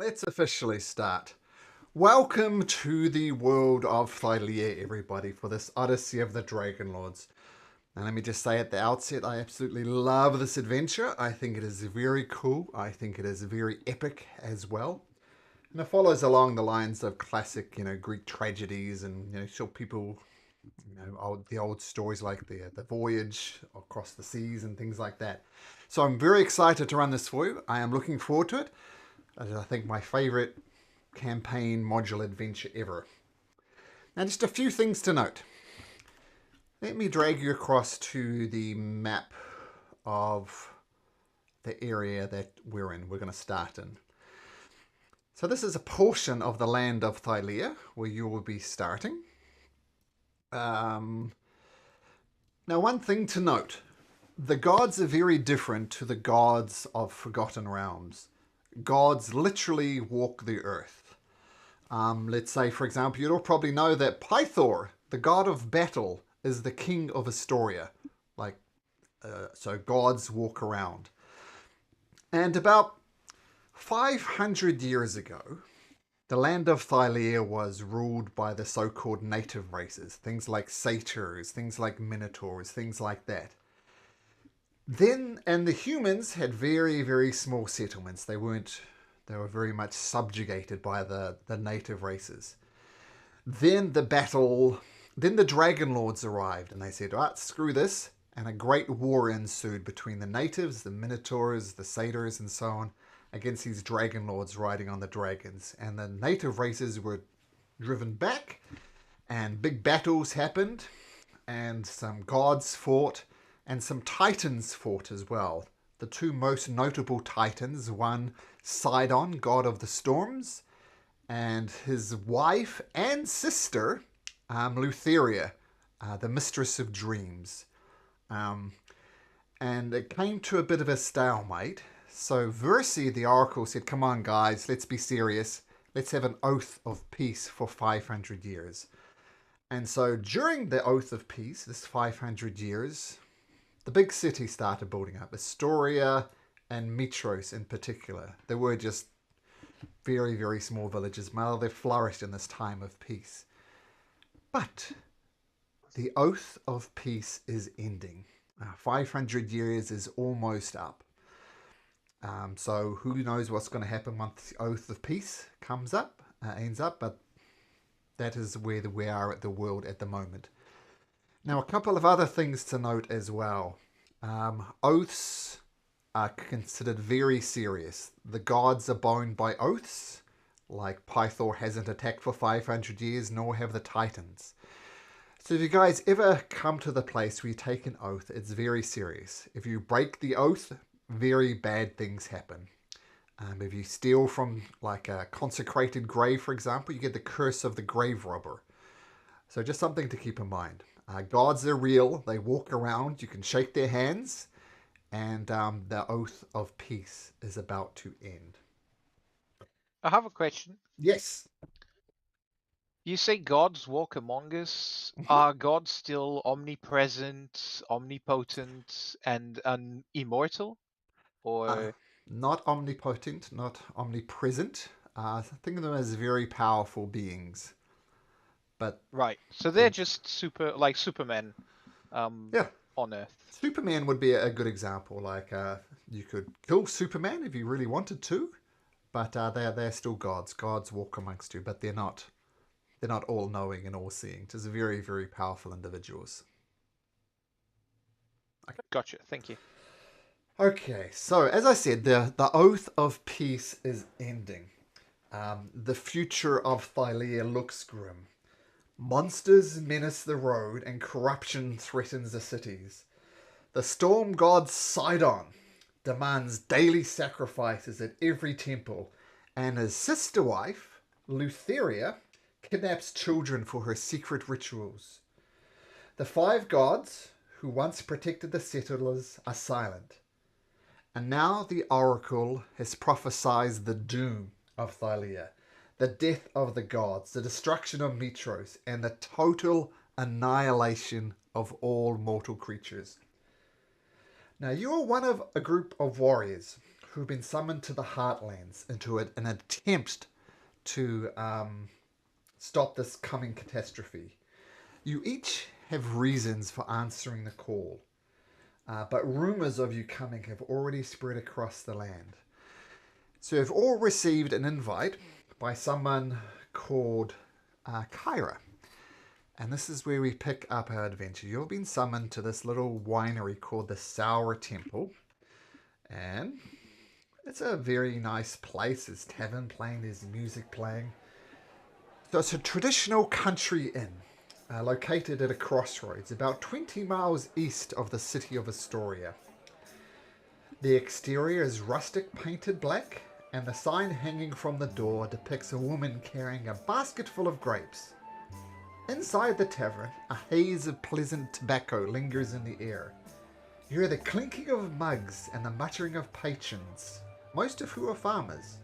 Let's officially start. Welcome to the world of Thylia, everybody, for this Odyssey of the Dragon Lords. And let me just say at the outset, I absolutely love this adventure. I think it is very cool. I think it is very epic as well. And it follows along the lines of classic, Greek tragedies and, show people, the old stories like the voyage across the seas and things like that. So I'm very excited to run this for you. I am looking forward to it. I think my favorite campaign module adventure ever. Now, just a few things to note. Let me drag you across to the map of the area that we're in. We're going to start in. So this is a portion of the land of Thylia where you will be starting. Now, one thing to note. The gods are very different to the gods of Forgotten Realms. Gods literally walk the earth. Let's say, for example, you'll probably know that Pythor, the god of battle, is the king of Astoria. So gods walk around. And about 500 years ago, the land of Thylia was ruled by the so-called native races, things like satyrs, things like minotaurs, things like that. And the humans had very, very small settlements. They were very much subjugated by the native races. Then the Dragon Lords arrived and they said, right, screw this. And a great war ensued between the natives, the Minotaurs, the Satyrs, and so on, against these Dragon Lords riding on the dragons. And the native races were driven back, and big battles happened, and some gods fought, and some titans fought as well. The two most notable titans, one Sidon, god of the storms, and his wife and sister, Lutheria, the mistress of dreams. Um, and it came to a bit of a stalemate. So Versi, the oracle, said, come on, guys, let's be serious. Let's have an oath of peace for 500 years. And so during the oath of peace, this 500 years, the big cities started building up. Astoria and Mitros in particular. They were just very, very small villages. Well, they flourished in this time of peace. But the oath of peace is ending. 500 years is almost up. So who knows what's going to happen once the oath of peace ends up, but that is where we are at the world at the moment. Now, a couple of other things to note as well. Oaths are considered very serious. The gods are bound by oaths, like Pythor hasn't attacked for 500 years, nor have the Titans. So if you guys ever come to the place where you take an oath, it's very serious. If you break the oath, very bad things happen. If you steal from like a consecrated grave, for example, you get the curse of the grave robber. So just something to keep in mind. Gods are real. They walk around. You can shake their hands. And the oath of peace is about to end. I have a question. Yes. You say gods walk among us. Mhm. Are gods still omnipresent, omnipotent, and immortal? Uh, Or Not omnipotent, not omnipresent. Think of them as very powerful beings. But right, so they're they're, just like Superman, um, yeah, on Earth. Superman would be a good example. You could kill Superman if you really wanted to, but they're still gods. Gods walk amongst you, but they're not all knowing and all seeing. Just very, very powerful individuals. Okay. Gotcha. Thank you. Okay, so as I said, the oath of peace is ending. The future of Thylia looks grim. Monsters menace the road and corruption threatens the cities. The storm god Sidon demands daily sacrifices at every temple, and his sister wife, Lutheria, kidnaps children for her secret rituals. The five gods who once protected the settlers are silent, and now the oracle has prophesied the doom of Thylia, the death of the gods, the destruction of Mitros, and the total annihilation of all mortal creatures. Now, you are one of a group of warriors who've been summoned to the Heartlands into an attempt to stop this coming catastrophe. You each have reasons for answering the call, but rumors of you coming have already spread across the land. So you've all received an invite by someone called Kyra. And this is where we pick up our adventure. You've been summoned to this little winery called the Sour Temple. And it's a very nice place. There's tavern playing, there's music playing. So it's a traditional country inn located at a crossroads about 20 miles east of the city of Astoria. The exterior is rustic painted black, and the sign hanging from the door depicts a woman carrying a basket full of grapes. Inside the tavern, a haze of pleasant tobacco lingers in the air. You hear the clinking of mugs and the muttering of patrons, most of who are farmers.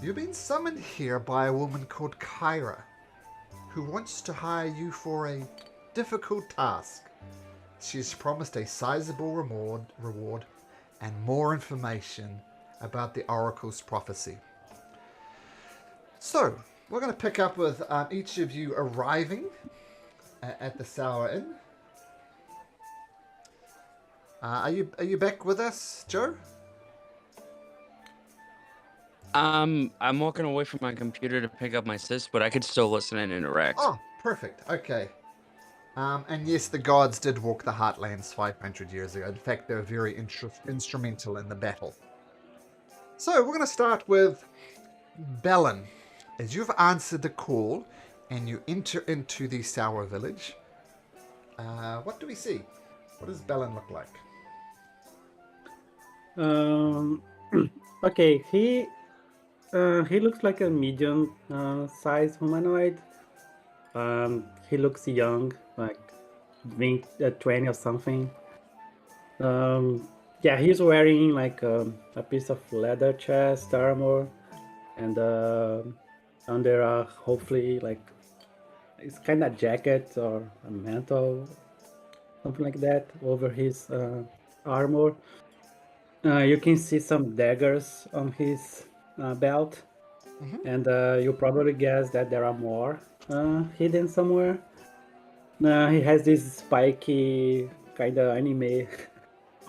You've been summoned here by a woman called Kyra, who wants to hire you for a difficult task. She has promised a sizable reward and more information about the oracle's prophecy. So, we're going to pick up with each of you arriving at the Sour Inn. Are you back with us, Joe? I'm walking away from my computer to pick up my sis, but I could still listen and interact. Oh, perfect. Okay. And yes, the gods did walk the Heartlands 500 years ago. In fact, they were very instrumental in the battle. So we're going to start with Bellin. As you've answered the call and you enter into the Sour Village, what do we see? What does Bellin look like? Okay, he looks like a medium sized humanoid. He looks young, like being 20 or something. Yeah, he's wearing like a piece of leather chest armor, and under hopefully like it's kind of jacket or a mantle, something like that over his armor. You can see some daggers on his belt, and you probably guess that there are more hidden somewhere. He has this spiky kind of anime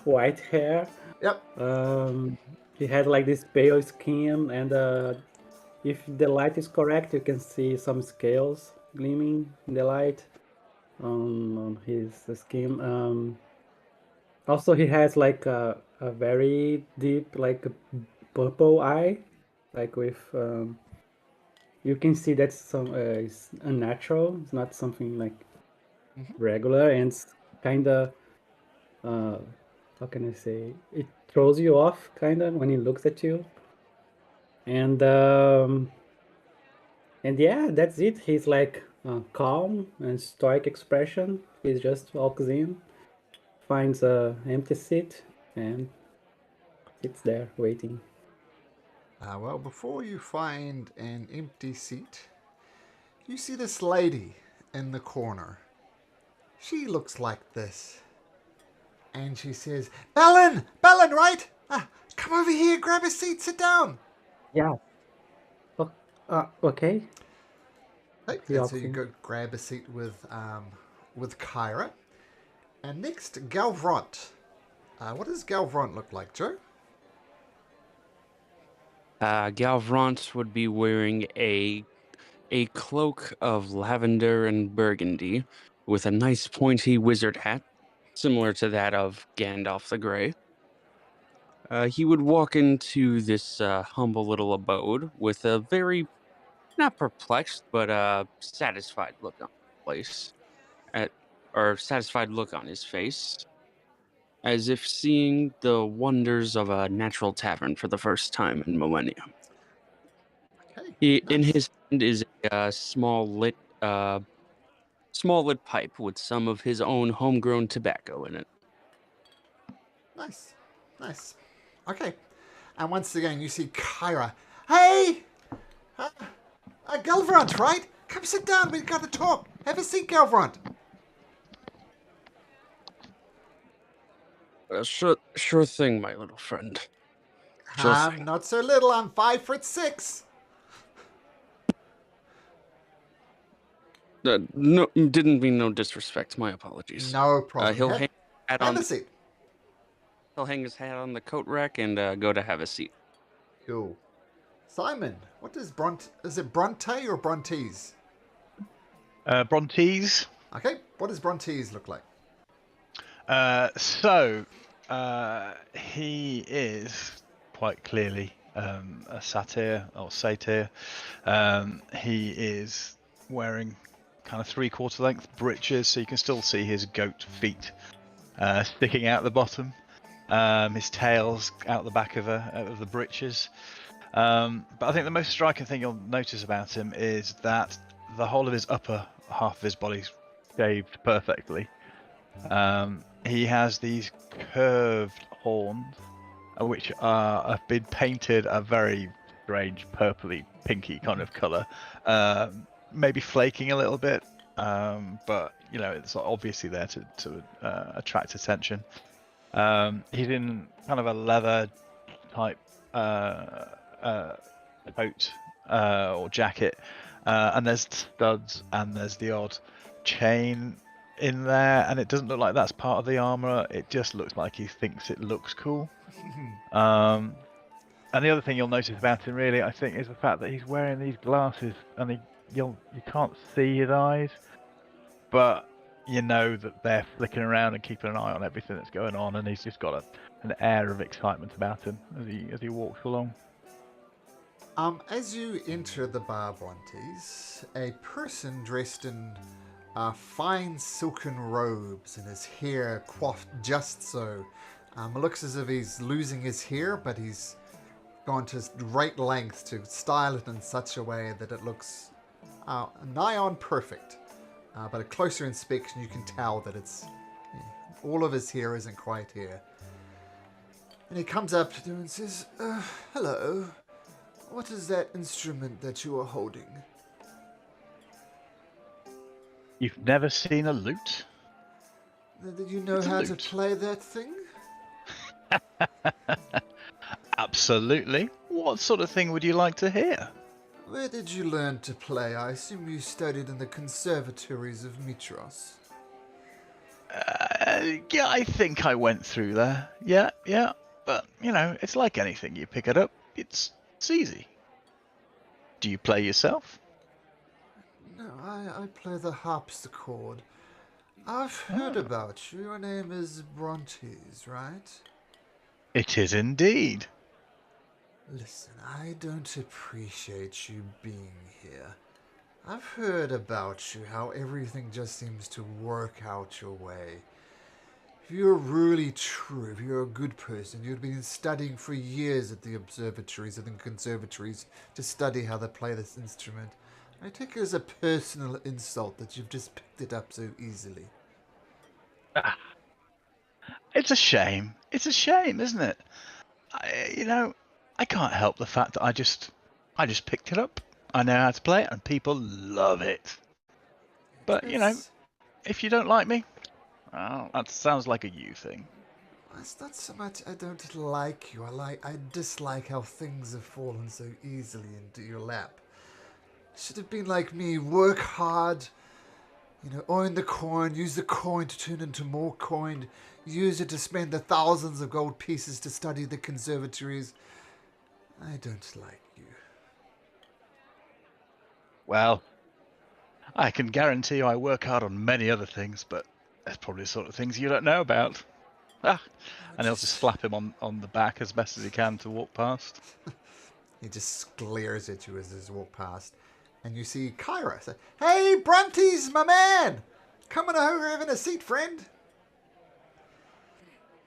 white hair. Yep. He has like this pale skin, and if the light is correct, you can see some scales gleaming in the light on his skin. Also, he has like a very deep, like purple eye, like with you can see that's some it's unnatural. It's not something like regular, and it's kind of how can I say? It throws you off kind of when he looks at you, and yeah, that's it. He's like calm and stoic expression. He just walks in, finds a empty seat, and sits there waiting. Well, before you find an empty seat, you see this lady in the corner. She looks like this. And she says, Bellin! Bellin, right? Come over here, grab a seat, sit down. Yeah. Okay. Right, He and so walks you in. go grab a seat with Kyra. And next, Galvront. What does Galvront look like, Joe? Galvrant would be wearing a cloak of lavender and burgundy with a nice pointy wizard hat, similar to that of Gandalf the Grey. He would walk into this humble little abode with a very, not perplexed, but satisfied look on his face, or satisfied look on his face, as if seeing the wonders of a natural tavern for the first time in millennia. Okay, In nice. his hand is a small lit pipe with some of his own homegrown tobacco in it. Nice. Nice. Okay. And once again, you see Kyra. Hey! Galvront, right? Come sit down, we've got to talk. Have a seat, Galvront. Sure thing, my little friend. Sure I'm thing. not so little. I'm 5'6". No, didn't mean no disrespect. My apologies. No problem. He'll hang hat Have on. a seat. He'll hang his hat on the coat rack and go to have a seat. Cool. Simon, what is Is it Bronte or Brontes? Brontes. Okay, what does Brontes look like? He is quite clearly a satyr or satyr. He is wearing kind of 3/4 length breeches, so you can still see his goat feet sticking out the bottom. His tail's out the back of the breeches. But I think the most striking thing you'll notice about him is that the whole of his upper half of his body's shaved perfectly. He has these curved horns, which have been painted a very strange purpley, pinky kind of color, maybe flaking a little bit, but it's obviously there to attract attention. He's in kind of a leather type coat or jacket, and there's studs and there's the odd chain in there, and it doesn't look like that's part of the armor. It just looks like he thinks it looks cool. And the other thing you'll notice about him, really, I think, is the fact that he's wearing these glasses, and you can't see his eyes, but you know that they're flicking around and keeping an eye on everything that's going on, and he's just got an air of excitement about him as he walks along. As you enter the bar, Brontes, a person dressed in fine silken robes and his hair coiffed just so. It looks as if he's losing his hair, but he's gone to great lengths to style it in such a way that it looks nigh on perfect. But a closer inspection, you can tell that all of his hair isn't quite here. And he comes up to you and says, "Hello. What is that instrument that you are holding?" You've never seen a lute? Did you know how to play that thing? Absolutely. What sort of thing would you like to hear? Where did you learn to play? I assume you studied in the conservatories of Mitros. Yeah, I think I went through there. Yeah. But, it's like anything. You pick it up, it's easy. Do you play yourself? No, I play the harpsichord. I've heard about you. Your name is Brontes, right? It is indeed. Listen, I don't appreciate you being here. I've heard about you, how everything just seems to work out your way. If you're really true, if you're a good person, you'd been studying for years at the observatories and the conservatories to study how to play this instrument. I take it as a personal insult that you've just picked it up so easily. It's a shame. It's a shame, isn't it? I can't help the fact that I just picked it up. I know how to play it, and people love it. But, if you don't like me, well, that sounds like a you thing. It's not so much I don't like you. I dislike how things have fallen so easily into your lap. Should have been like me, work hard, earn the coin, use the coin to turn into more coin, use it to spend the thousands of gold pieces to study the conservatories. I don't like you. Well, I can guarantee you I work hard on many other things, but there's probably the sort of things you don't know about. And he'll just slap him on the back as best as he can to walk past. He just glares at you as he walks past. And you see Kyra say, "Hey, Brontes, my man! Coming over having a seat, friend?"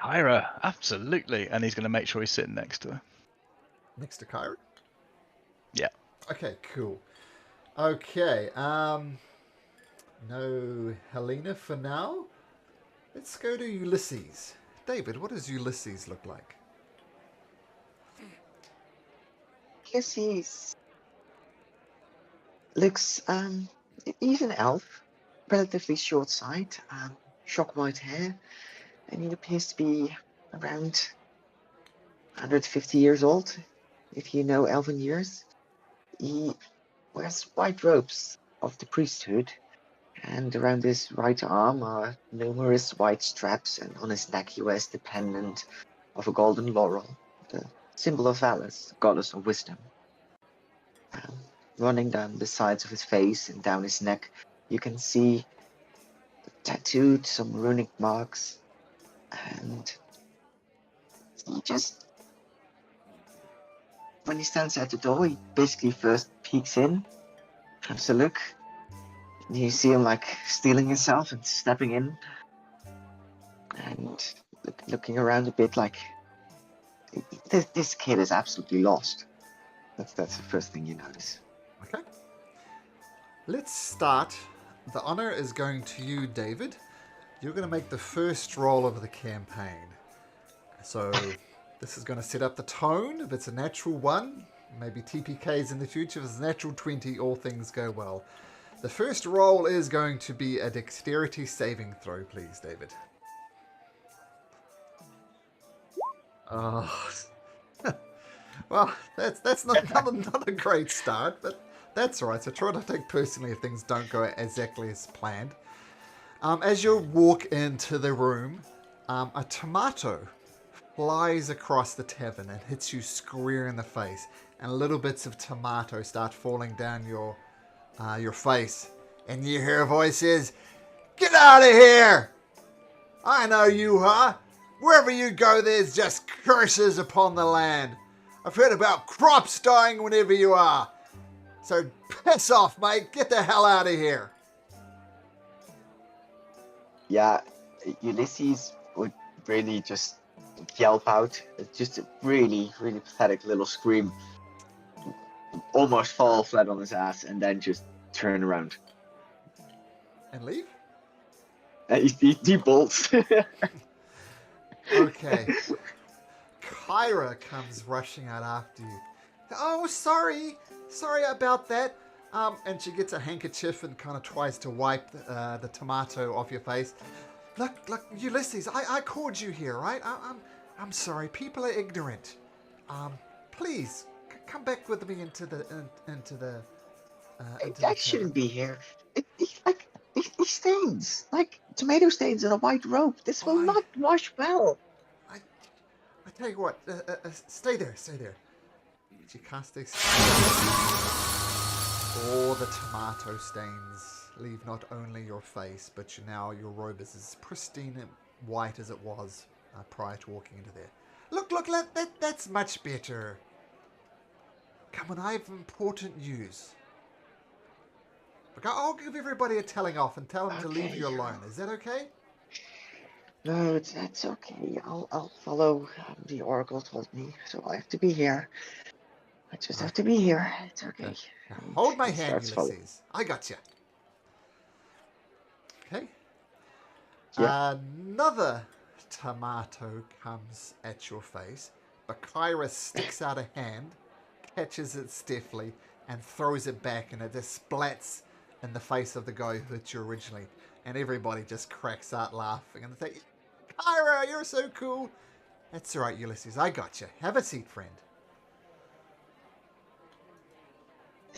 Kyra, absolutely. And he's going to make sure he's sitting next to her. Next to Kyra? Yeah. Okay, cool. Okay, no Helena for now. Let's go to Ulysses. David, what does Ulysses look like? Ulysses looks, he's an elf, relatively short sight, shock white hair, and he appears to be around 150 years old, if you know elven years. He wears white robes of the priesthood, and around his right arm are numerous white straps, and on his neck he wears the pendant of a golden laurel, the symbol of Valis, goddess of wisdom. Running down the sides of his face and down his neck, you can see tattooed some runic marks, and he just, when he stands at the door, he basically first peeks in, has a look, and you see him like steeling himself and stepping in, and looking around a bit like, this kid is absolutely lost. That's the first thing you notice. Okay. Let's start. The honor is going to you, David. You're going to make the first roll of the campaign. So this is going to set up the tone. If it's a natural 1, maybe TPKs in the future. If it's a natural 20, all things go well. The first roll is going to be a dexterity saving throw, please, David. Oh. Well, that's not a great start, but that's all right. So try not to take personally if things don't go exactly as planned. As you walk into the room, a tomato flies across the tavern and hits you square in the face, and little bits of tomato start falling down your face, and you hear voices, "Get out of here! I know you are. Wherever you go, there's just curses upon the land. I've heard about crops dying whenever you are. So piss off, mate. Get the hell out of here." Yeah, Ulysses would really just yelp out, just a really, really pathetic little scream, almost fall flat on his ass, and then just turn around. And leave? He bolts. Okay. Kyra comes rushing out after you. "Oh, sorry about that." And she gets a handkerchief and kind of tries to wipe the tomato off your face. Look, Ulysses, I called you here, right? I'm sorry. People are ignorant. Please come back with me into the That shouldn't be here. He stains like tomato stains in a white robe. This will not wash well. I tell you what, stay there. She casts a all the tomato stains leave not only your face, but now your robe is as pristine and white as it was prior to walking into there. Look, that's much better. Come on, I have important news. Look, I'll give everybody a telling off and tell them to leave you alone. Is that okay? No, that's okay. I'll follow the oracle told me, so I have to be here. I just have to be here. It's okay. Now, hold my He hand, starts Ulysses. I got you. Okay. Yeah. Another tomato comes at your face, but Kyra sticks out a hand, catches it stiffly, and throws it back, and it just splats in the face of the guy who hit you originally. And everybody just cracks out laughing, and they say, "Kyra, you're so cool." "That's all right, Ulysses. I got you. Have a seat, friend."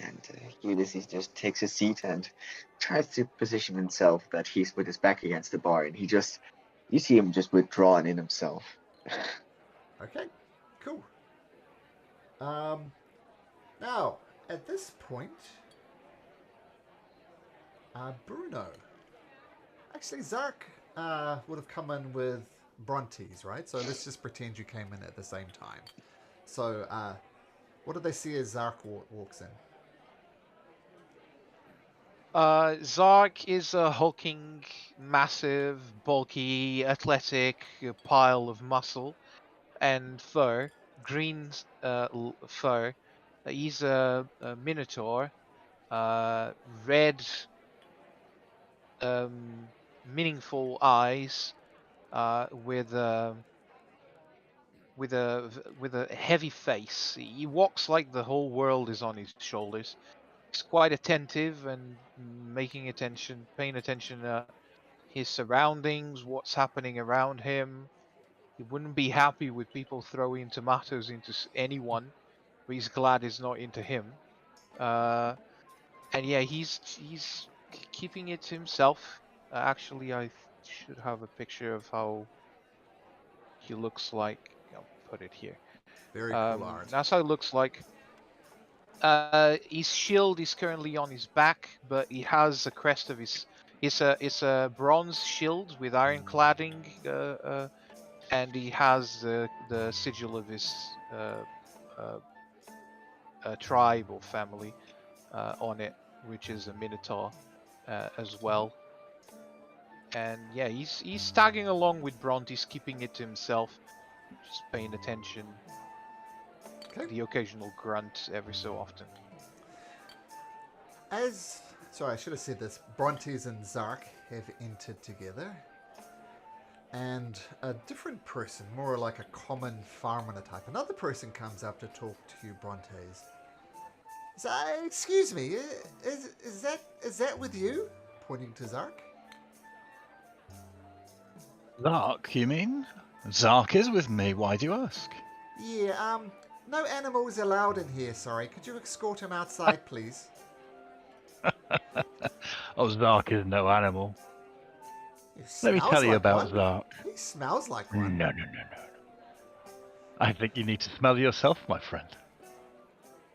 And Ulysses just takes a seat and tries to position himself that he's with his back against the bar, and you see him just withdrawn in himself. Okay, cool. Now, at this point, Bruno. Actually, Zark would have come in with Brontes, right? So let's just pretend you came in at the same time. So, what do they see as Zark walks in? Zark is a hulking, massive, bulky, athletic pile of muscle and fur, green fur. He's a minotaur, red, meaningful eyes, with a heavy face. He walks like the whole world is on his shoulders. He's quite attentive and paying attention to his surroundings, what's happening around him. He wouldn't be happy with people throwing tomatoes into anyone, but he's glad it's not into him. And yeah, he's keeping it to himself. Actually, I should have a picture of how he looks like. I'll put it here. Very cool art. That's how it looks like. His shield is currently on his back, but he has a crest of his. It's a bronze shield with iron cladding, and he has the sigil of his tribe or family on it, which is a minotaur as well. And yeah, he's tagging along with Bront. He's keeping it to himself, just paying attention. Okay. The occasional grunt every so often. Sorry, I should have said this. Brontes and Zark have entered together. And a different person, more like a common farmer type, another person comes up to talk to you, Brontes. Excuse me, is that with you? Pointing to Zark. Zark, you mean? Zark is with me. Why do you ask? Yeah, no animals allowed in here, sorry. Could you escort him outside, please? Oh, Zark is no animal. He Let me smells tell you like about one. Zark. He smells like one. No. I think you need to smell yourself, my friend.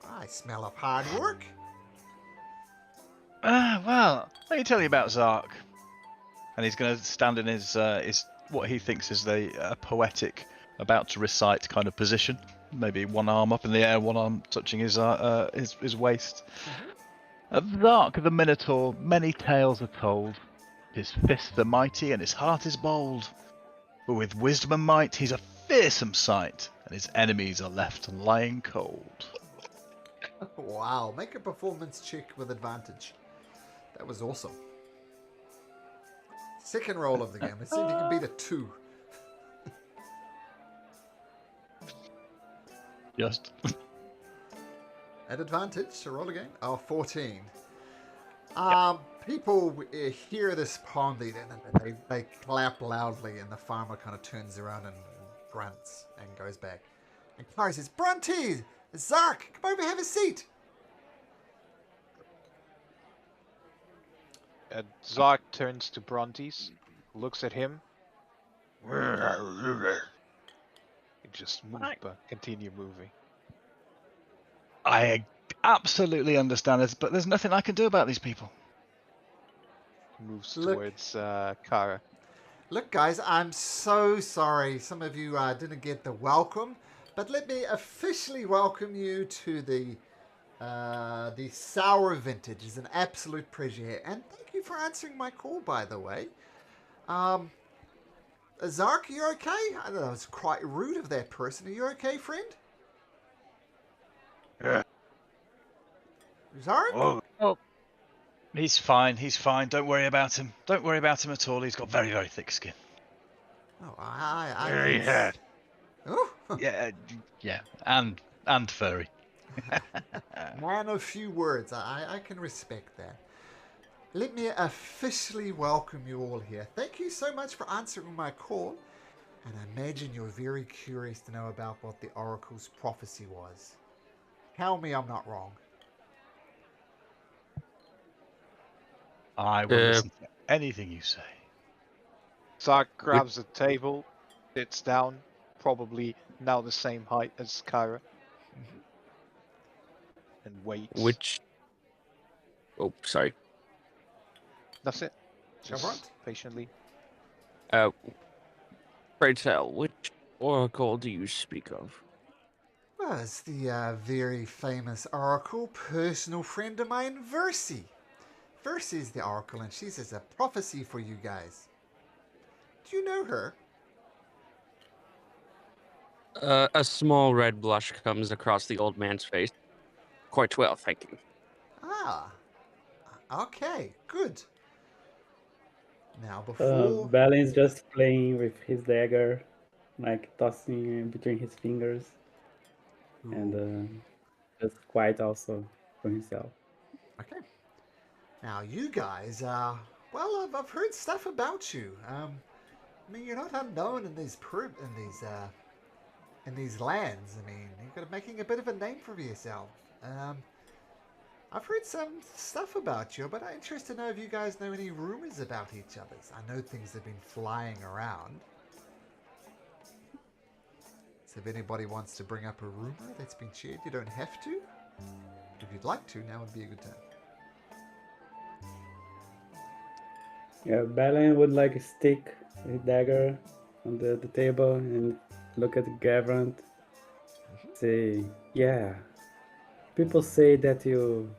I smell of hard work. Well, let me tell you about Zark. And he's going to stand in his what he thinks is a poetic, about to recite kind of position. Maybe one arm up in the air, one arm touching his waist. Of Zark the Minotaur, many tales are told. His fists are mighty and his heart is bold. But with wisdom and might, he's a fearsome sight, and his enemies are left lying cold. Wow, make a performance check with advantage. That was awesome. Second roll of the game. Let's see if you can beat a 2. Just. At advantage, so roll again. Oh, 14. People hear this poem, they clap loudly, and the farmer kind of turns around and grunts and goes back. And Clary says, Bronte! Zark! Come over, have a seat! Zark turns to Brontes, looks at him. Just move, but continue moving. I absolutely understand this, but there's nothing I can do about these people. Moves Look. towards Kara. Look, guys, I'm so sorry some of you didn't get the welcome, but let me officially welcome you to the Sour Vintage. It's an absolute pleasure, and thank you for answering my call, by the way. Zark, you okay? I don't know, it was quite rude of that person. Are you okay, friend? Yeah. Zark? Oh, he's fine. He's fine. Don't worry about him. Don't worry about him at all. He's got very, very thick skin. Oh, I Very head. Oh, Yeah, and furry. man of few words. I can respect that. Let me officially welcome you all here. Thank you so much for answering my call. And I imagine you're very curious to know about what the Oracle's prophecy was. Tell me I'm not wrong. I will listen to anything you say. Zark grabs a table, sits down, probably now the same height as Kyra, and waits. Which? Oh, sorry. That's it. Go for Just it. patiently. Pray tell, which oracle do you speak of? Well, it's the very famous Oracle, personal friend of mine, Versi. Versi is the Oracle, and she says a prophecy for you guys. Do you know her? A small red blush comes across the old man's face. Quite well, thank you. Ah, okay, good. Now, before... Balin's just playing with his dagger, like tossing between his fingers, and just quiet also for himself. Okay. Now, you guys, well, I've heard stuff about you. I mean, you're not unknown in these lands. I mean, you've got making a bit of a name for yourself. I've heard some stuff about you, but I'm interested to know if you guys know any rumors about each other's. I know things have been flying around. So if anybody wants to bring up a rumor that's been shared, you don't have to. If you'd like to, now would be a good time. Yeah, Balin would like stick his dagger on the table and look at Gavrant. Say, yeah. People say that you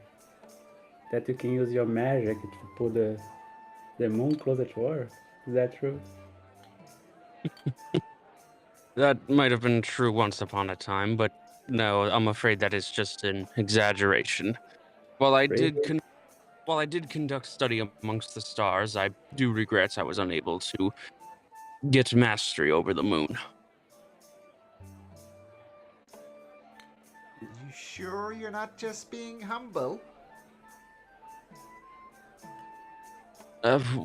can use your magic to put the moon closer to Earth. Is that true? That might have been true once upon a time, but no, I'm afraid that is just an exaggeration. While I Really? did conduct study amongst the stars, I do regret I was unable to get mastery over the moon. You sure you're not just being humble?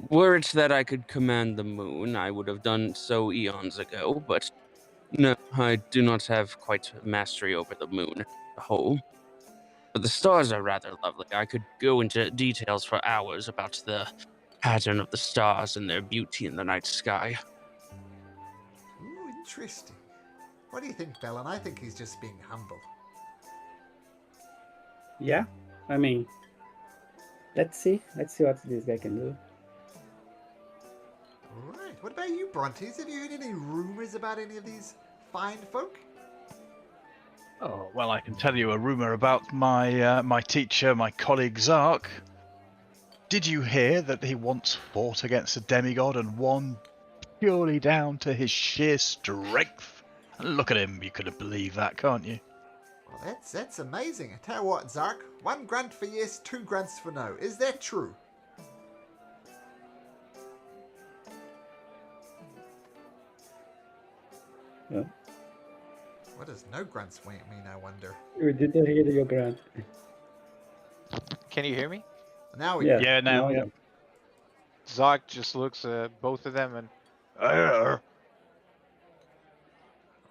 Were it that I could command the moon, I would have done so eons ago, but no, I do not have quite mastery over the moon as a whole. But the stars are rather lovely. I could go into details for hours about the pattern of the stars and their beauty in the night sky. Ooh, interesting. What do you think, Bellin? I think he's just being humble. Yeah. I mean, let's see. Let's see what this guy can do. Alright, what about you, Brontes? Have you heard any rumors about any of these fine folk? Oh, well, I can tell you a rumor about my teacher, my colleague Zark. Did you hear that he once fought against a demigod and won purely down to his sheer strength? And look at him, you could believe that, can't you? Well, that's amazing. I tell you what, Zark, 1 grunt for yes, 2 grunts for no. Is that true? Yeah. What does no grunts mean, I wonder? We didn't hear your grant. Can you hear me? Now we Yeah. Yeah, now, yeah. Zark just looks at both of them and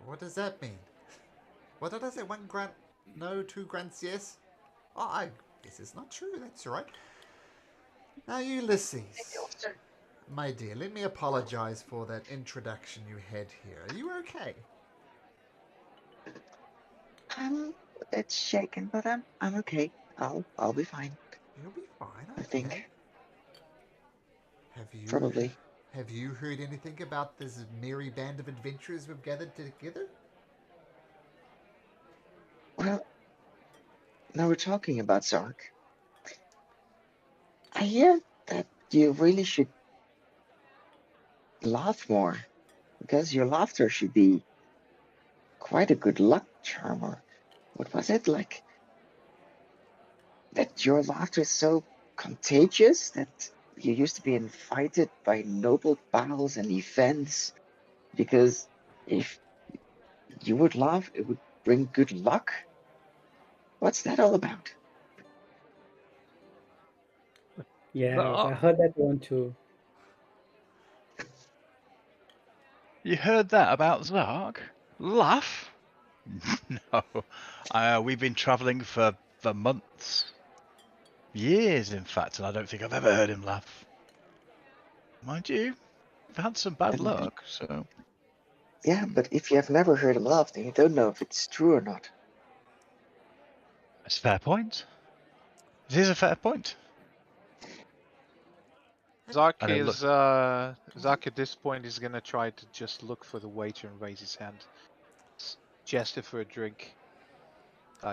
What does that mean? What did I say? 1 grunt no, 2 grunts yes? Oh, I guess it's not true. That's all right. Now, Ulysses, my dear, let me apologize for that introduction you had here. Are you okay? I'm a bit shaken, but I'm okay. I'll be fine. You'll be fine, okay. I think. Have you Probably. Have you heard anything about this merry band of adventurers we've gathered together? Well, now we're talking about Zark. I hear that you really should laugh more, because your laughter should be quite a good luck charm. Or what was it like? That your laughter is so contagious that you used to be invited by noble battles and events, because if you would laugh, it would bring good luck. What's that all about? Yes, I heard that one too. You heard that about Zark? Laugh? No. We've been travelling for months. Years, in fact, and I don't think I've ever heard him laugh. Mind you, I've had some bad luck, so... Yeah, but if you have never heard him laugh, then you don't know if it's true or not. That's a fair point. It is a fair point. Zark I don't is Zark at this point is gonna try to just look for the waiter and raise his hand. Gesture for a drink.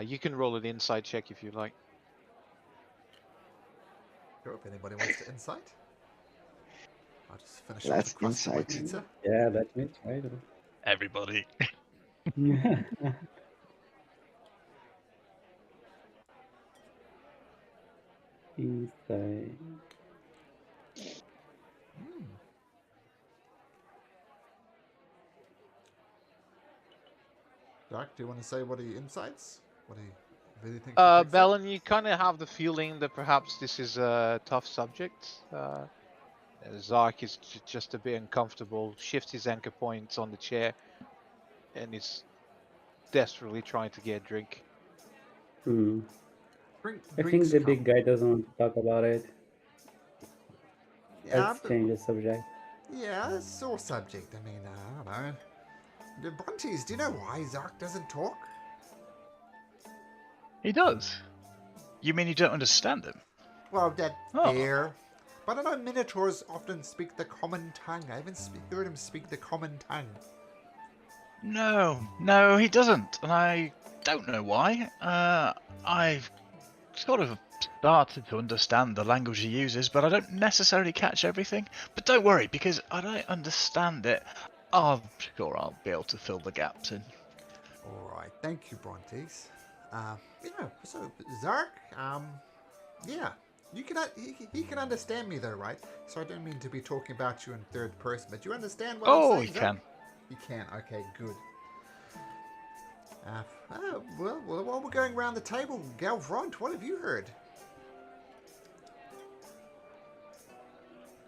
You can roll an insight check if you like. Sure, if anybody wants to insight. I'll just finish off That's the crust of my insight. pizza. Yeah, that's it, right? Everybody. Inside. Doc, do you want to say what are your insights? What do you really think? he picks up? Bellin, you kind of have the feeling that perhaps this is a tough subject. Zark is just a bit uncomfortable, shifts his anchor points on the chair, and is desperately trying to get a drink. Hmm. I think Drinks the come. big guy doesn't want to talk about it. Yeah, Let's but change the subject. yeah, it's sore subject. I mean, I don't know. The Brontes, do you know why Zark doesn't talk? He does. You mean you don't understand him? Well, that's Oh, fair. But I know Minotaurs often speak the common tongue. I haven't heard him speak the common tongue. no, he doesn't, and I don't know why. I've sort of started to understand the language he uses, but I don't necessarily catch everything. But don't worry, because I don't understand it. I'm sure I'll be able to fill the gaps in. All right, thank you, Brontes. Yeah, so Zark, yeah, you can he can understand me though, right? So I don't mean to be talking about you in third person, but you understand what I'm Oh, saying, he Zark? can. You can. Okay, good. Well, while we're going around the table, Galvront, what have you heard?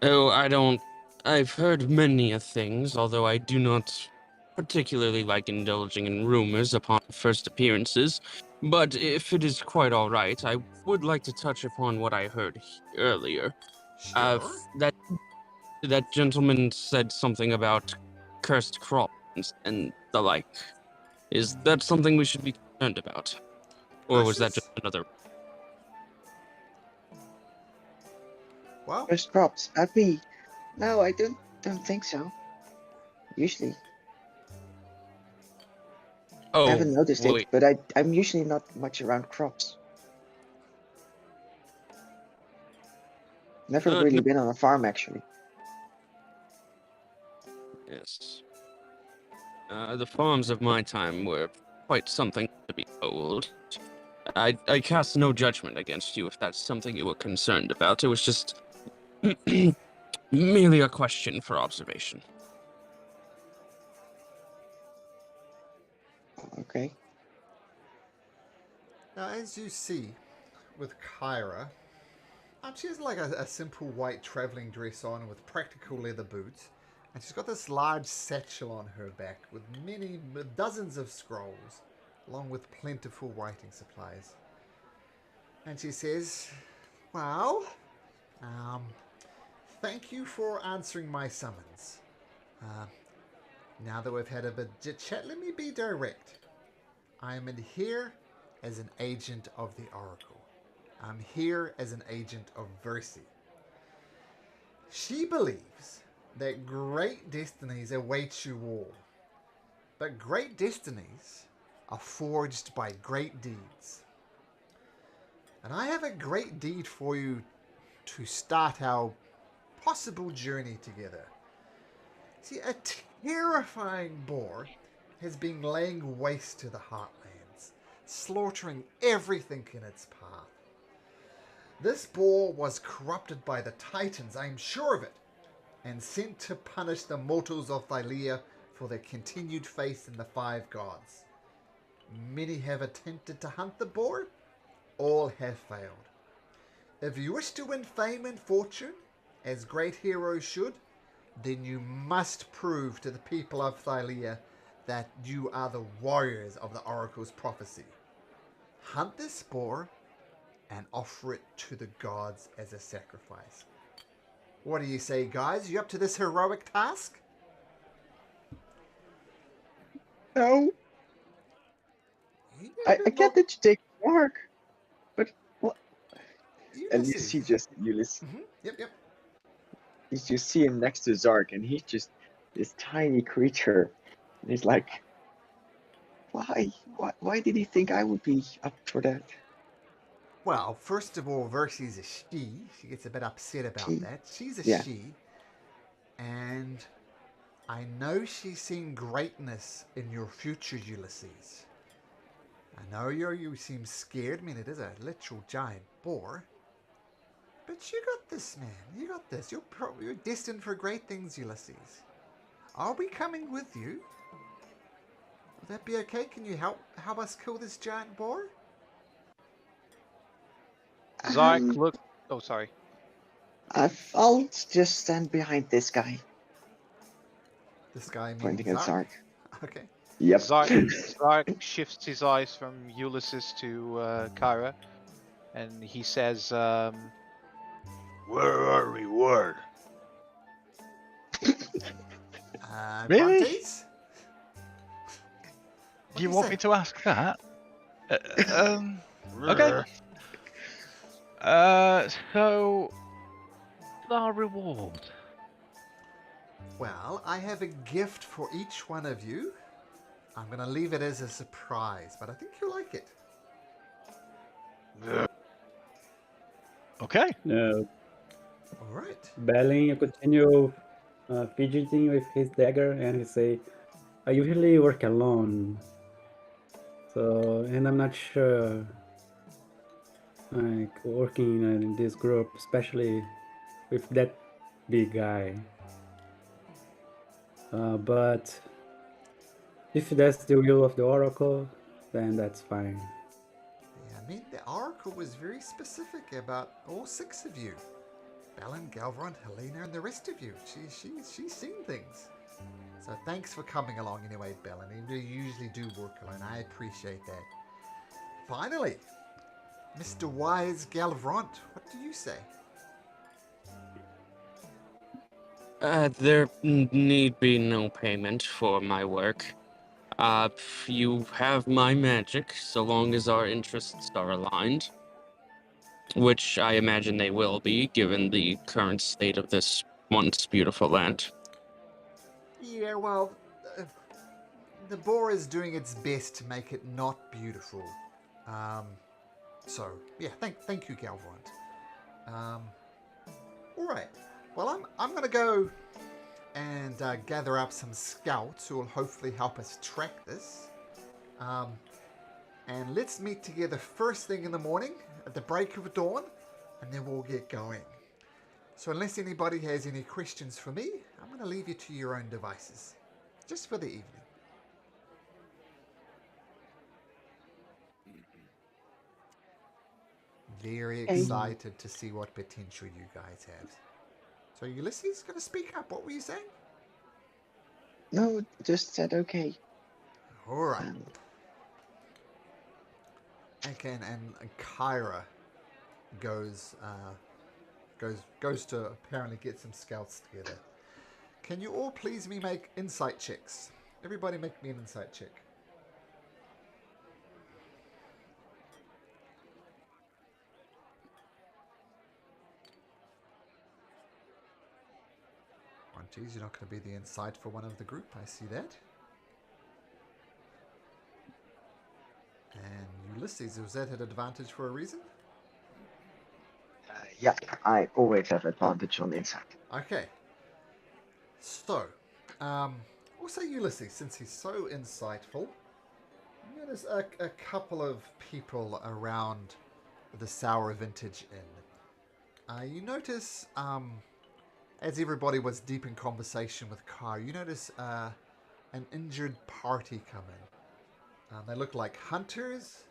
Oh, I don't. I've heard many a things, although I do not particularly like indulging in rumors upon first appearances. But if it is quite all right, I would like to touch upon what I heard earlier. Sure. That gentleman said something about cursed crops and the like. Is that something we should be concerned about? Or was that just Precious. another? Well, First crops. Happy. No, I don't think so. Usually. I Oh, haven't noticed it, wait. but I'm usually not much around crops. Never No, really been on a farm actually. yes. The farms of my time were quite something to behold. I cast no judgment against you if that's something you were concerned about. It was just merely a question for observation. Okay. now as you see with Kyra, she has like a simple white traveling dress on with practical leather boots, and she's got this large satchel on her back with dozens of scrolls, along with plentiful writing supplies. And she says, "Well, um, thank you for answering my summons. Uh, now that we've had a bit of chat, let me be direct. I am in here as an agent of the Oracle. I'm here as an agent of Versi. She believes that great destinies await you all, but great destinies are forged by great deeds. And I have a great deed for you to start our possible journey together. See, a terrifying boar has been laying waste to the heartlands, slaughtering everything in its path. This boar was corrupted by the Titans, I am sure of it, and sent to punish the mortals of Thylea for their continued faith in the five gods. Many have attempted to hunt the boar, all have failed. If you wish to win fame and fortune, as great heroes should, then you must prove to the people of Thylea that you are the warriors of the Oracle's prophecy. Hunt this boar and offer it to the gods as a sacrifice. What do you say, guys? You up to this heroic task? No, You I did get not. that you take work, but what? And you Ulysses. see just Ulysses. Yep. You just see him next to Zark, and he's just this tiny creature. And he's like, why? Why did he think I would be up for that? Well, first of all, Versy's a she. She gets a bit upset about She, that. She's a yeah. she, and I know she's seen greatness in your future, Ulysses. I know you seem scared. I mean, it is a literal giant boar. But you got this, man. You got this. You're destined for great things, Ulysses. I'll be coming with you. Will that be okay? Can you help us kill this giant boar? Zark Um, look. Oh, sorry. I'll just stand behind this guy, This guy meaning pointing at Zark? Zark. Okay. Yep. Zark shifts his eyes from Ulysses to Kara, and he says, Where are we, Ward? Really? Brontes? What Do you do want say? me to ask that? Okay. So our reward. Well, I have a gift for each one of you. I'm going to leave it as a surprise, but I think you'll like it. Okay. All right. Balin continue fidgeting with his dagger, and he say, "I usually work alone, so and I'm not sure, like working in this group, especially with that big guy. But if that's the will of the Oracle, then that's fine." Yeah, I mean, the Oracle was very specific about all 6 of you. Belen, Galvrond, Helena, and the rest of you. She's seen things. So thanks for coming along anyway, Belen. You usually do work alone. I appreciate that. Finally, Mr. Wise Galvrond, what do you say? There need be no payment for my work. You have my magic, so long as our interests are aligned, which I imagine they will be, given the current state of this once beautiful land. Yeah, well, the Boar is doing its best to make it not beautiful. So, yeah, thank you, Galvrond. All right. Well, I'm going to go and gather up some scouts who will hopefully help us track this. And let's meet together first thing in the morning at the break of dawn, and then we'll get going. So unless anybody has any questions for me, I'm going to leave you to your own devices, just for the evening. Very excited to see what potential you guys have. So Ulysses, going to speak up. What were you saying? No, just said okay. All right. Okay, and Kyra goes to apparently get some scouts together. Can you all please me make insight checks? Everybody make me an insight check. Oh, geez, you're not going to be the insight for one of the group. I see that. And Ulysses, was that an advantage for a reason? Yeah, I always have advantage on insight. Okay. So, we'll say Ulysses, since he's so insightful. There's a couple of people around the Sour Vintage Inn. You notice, as everybody was deep in conversation with Car, you notice an injured party come in. They look like hunters,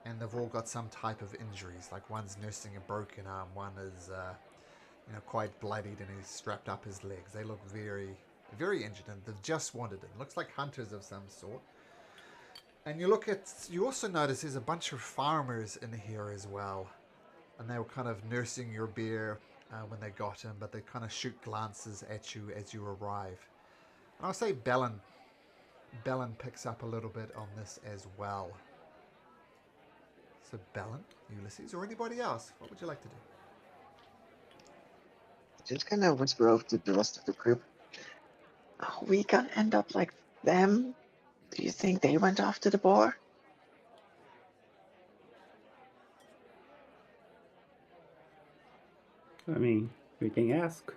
and they've all got some type of injuries. Like one's nursing a broken arm, one is quite bloodied, and he's strapped up his legs. They look very, very injured, and they've just wandered in. Looks like hunters of some sort. And you also notice there's a bunch of farmers in here as well. And they were kind of nursing your beer when they got in, but they kind of shoot glances at you as you arrive. And I'll say Belen picks up a little bit on this as well. So Belen, Ulysses, or anybody else, what would you like to do? Just gonna whisper over to the rest of the group. Are we gonna end up like them? Do you think they went after the boar? I mean, we can ask.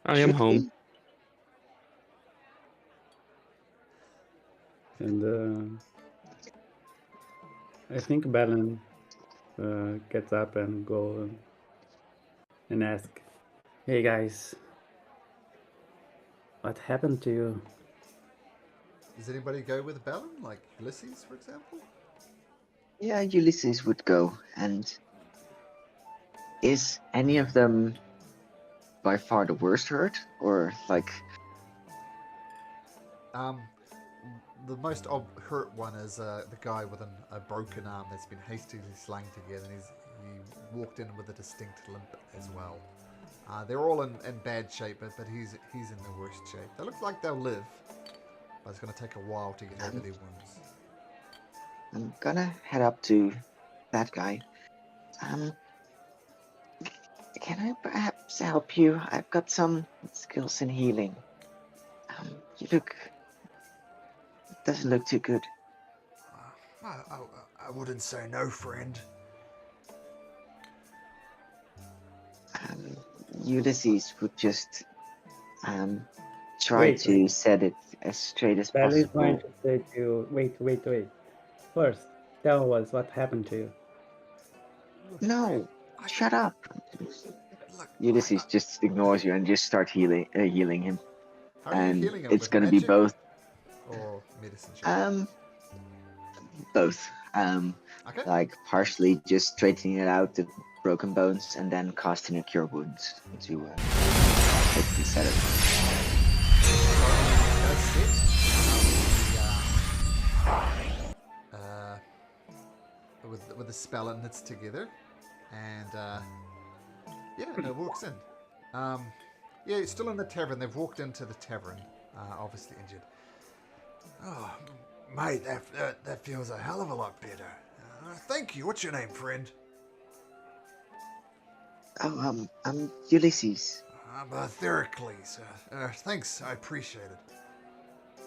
I am home. And I think Balin gets up and go and ask, "Hey guys, what happened to you?" Does anybody go with Belen, like Ulysses, for example? Yeah, Ulysses would go. And is any of them by far the worst hurt? Or like, The most hurt one is the guy with a broken arm that's been hastily slung together, and he walked in with a distinct limp as well. They're all in bad shape, but he's in the worst shape. They look like they'll live, but it's going to take a while to get over their wounds. I'm gonna head up to that guy. Um, can I perhaps help you? I've got some skills in healing. You look, doesn't look too good. I wouldn't say no, friend. Ulysses would just try to set it as straight as Bell is going possible. to say to you, wait. First, tell us what happened to you. No, shut up. Look, Ulysses just ignores you and just start healing him. how are you And healing it? it's With gonna be magic both. or medicine check? Both. Okay. Like partially just straightening it out, the broken bones, and then casting a cure wounds to hopefully set it. With the spell it knits together, and yeah, it walks in. Yeah, it's still in the tavern. They've walked into the tavern, obviously injured. Oh, mate, that feels a hell of a lot better. Thank you. What's your name, friend? Oh, I'm Ulysses. I'm Theracles. Thanks, I appreciate it.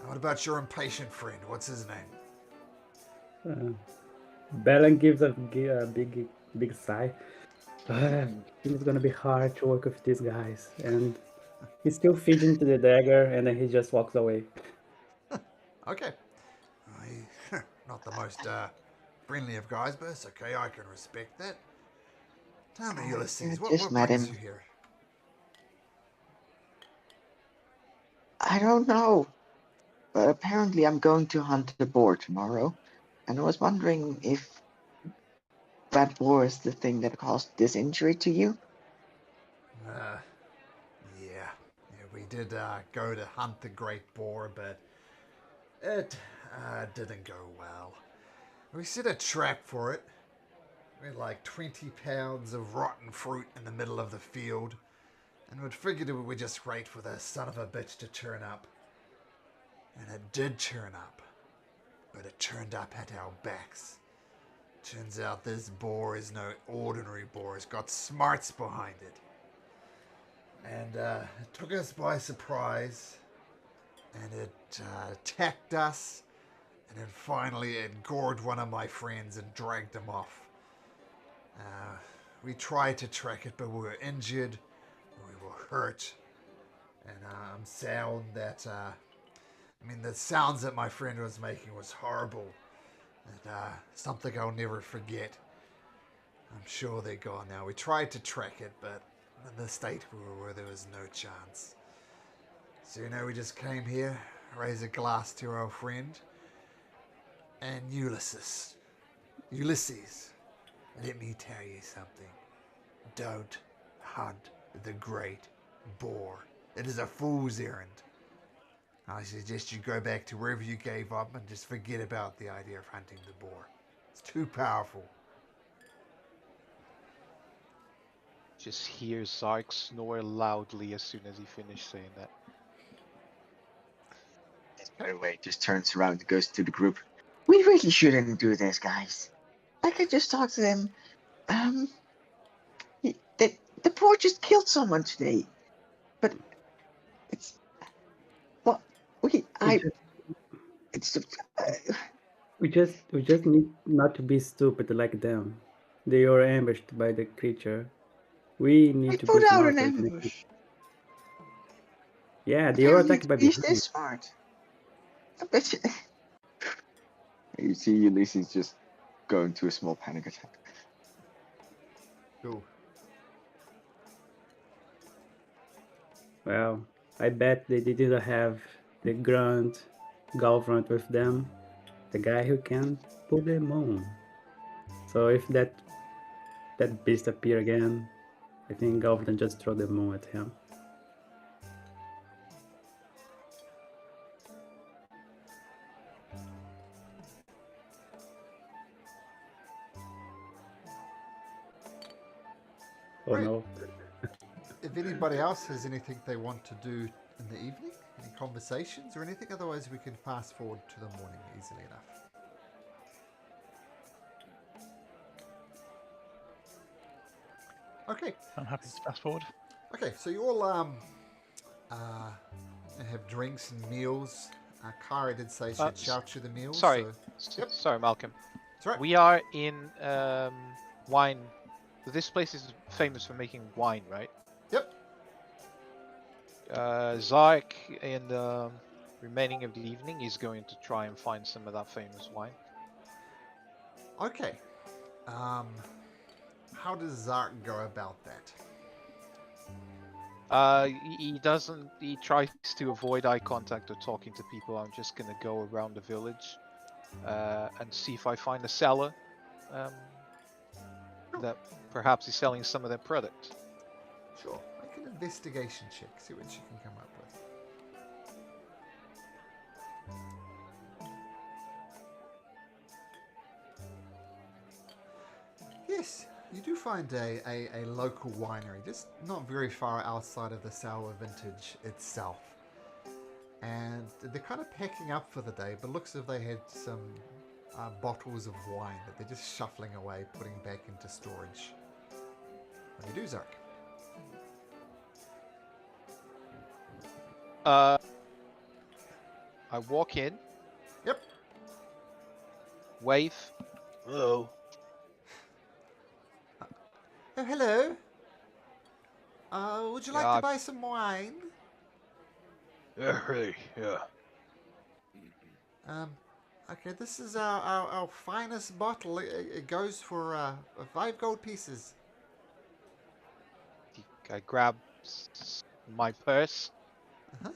What about your impatient friend? What's his name? Belen gives a big sigh. It's gonna be hard to work with these guys, and he's still feeding to the dagger, and then he just walks away. Okay. Not the most friendly of guys, but it's okay. I can respect that. Tell me, Ulysses, what Just met brings him. you here? I don't know, but apparently I'm going to hunt the boar tomorrow, and I was wondering if that boar is the thing that caused this injury to you. Yeah, we did go to hunt the great boar, but it didn't go well. We set a trap for it. We had like 20 pounds of rotten fruit in the middle of the field, and we'd figured we would just wait for the son of a bitch to turn up. And it did turn up, but it turned up at our backs. Turns out this boar is no ordinary boar. It's got smarts behind it. And it took us by surprise, and it attacked us, and then finally it gored one of my friends and dragged him off. We tried to track it, but we were injured, we were hurt, and I'm sad that, the sounds that my friend was making was horrible, and something I'll never forget. I'm sure they're gone now. We tried to track it, but in the state we were, there was no chance. So, we just came here, raise a glass to our friend, and Ulysses, let me tell you something. Don't hunt the great boar. It is a fool's errand. I suggest you go back to wherever you gave up and just forget about the idea of hunting the boar. It's too powerful. Just hear Zark snore loudly as soon as he finished saying that. By the way, just turns around and goes to the group. We really shouldn't do this, guys. I could just talk to them. The poor just killed someone today, but it's what it's. We just need not to be stupid like them. They are ambushed by the creature. We I need to be put out an smarter. ambush. Yeah, they are Apparently, attacked by he's behind. this smart. I bet you. You see Ulysses just go into a small panic attack. Cool. Well, I bet they didn't have the grunt Galvrant with them, the guy who can put them on. So if that beast appear again, I think Galvin just throw the moon at him. Oh Right. no. If anybody else has anything they want to do in the evening, any conversations or anything, otherwise we can fast forward to the morning easily enough. Okay. I'm happy to fast forward. Okay, so you all have drinks and meals. Kara did say she'd shout you the meals. Sorry, So, yep, sorry, Malcolm. that's right. We are in wine. This place is famous for making wine, right? Yep. Zark, in the remaining of the evening, is going to try and find some of that famous wine. Okay. How does Zark go about that? He doesn't. He tries to avoid eye contact or talking to people. I'm just gonna go around the village and see if I find a seller that perhaps is selling some of their product. Sure. Make an investigation check. See what you can come up with. Yes, you do find a local winery, just not very far outside of the sour vintage itself. And they're kind of packing up for the day, but looks as if they had some bottles of wine that they're just shuffling away, putting back into storage. What do you do, Zark? I walk in. Yep. Wave. Hello. Oh, hello. Would you like Yeah, to buy some wine? Yeah, really. Yeah. Okay, this is our finest bottle. It goes for 5 gold pieces. I grab my purse. Uh-huh.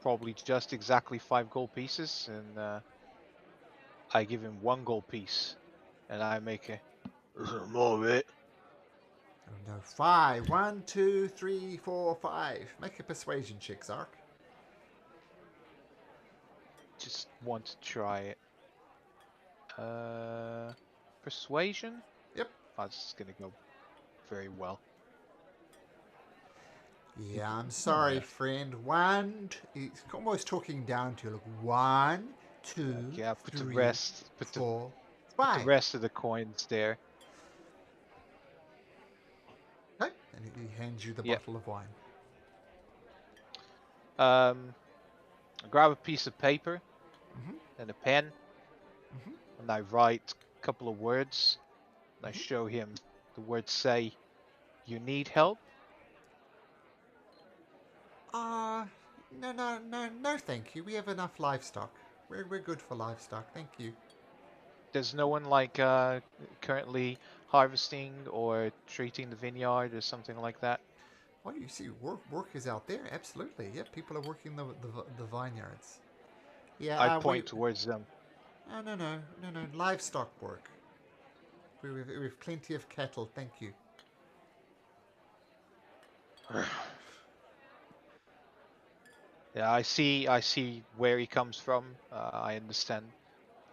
Probably just exactly 5 gold pieces, and I give him 1 gold piece, and I make a. Isn't more of it. Oh no, 5. 1, 2, 3, 4, 5. Make a persuasion check, Zark. Just want to try it. Persuasion? Yep. That's gonna go very well. Yeah, I'm sorry, friend. It's almost talking down to you. Look, 1, 2, Yeah, put the 3, rest. Put 4, the 5. rest of the coins there. Okay, and he hands you the Yep. bottle of wine. I grab a piece of paper Mhm. and a pen, Mhm. and I write a couple of words. And I Mhm. show him. The words say, "You need help." No, thank you. We have enough livestock. We're good for livestock, thank you. There's no one like currently harvesting or treating the vineyard or something like that. Well, you see, work is out there. Absolutely, yeah. People are working the vineyards. Yeah, I point towards them. no. Livestock work. We've plenty of cattle. Thank you. Yeah, I see where he comes from. I understand.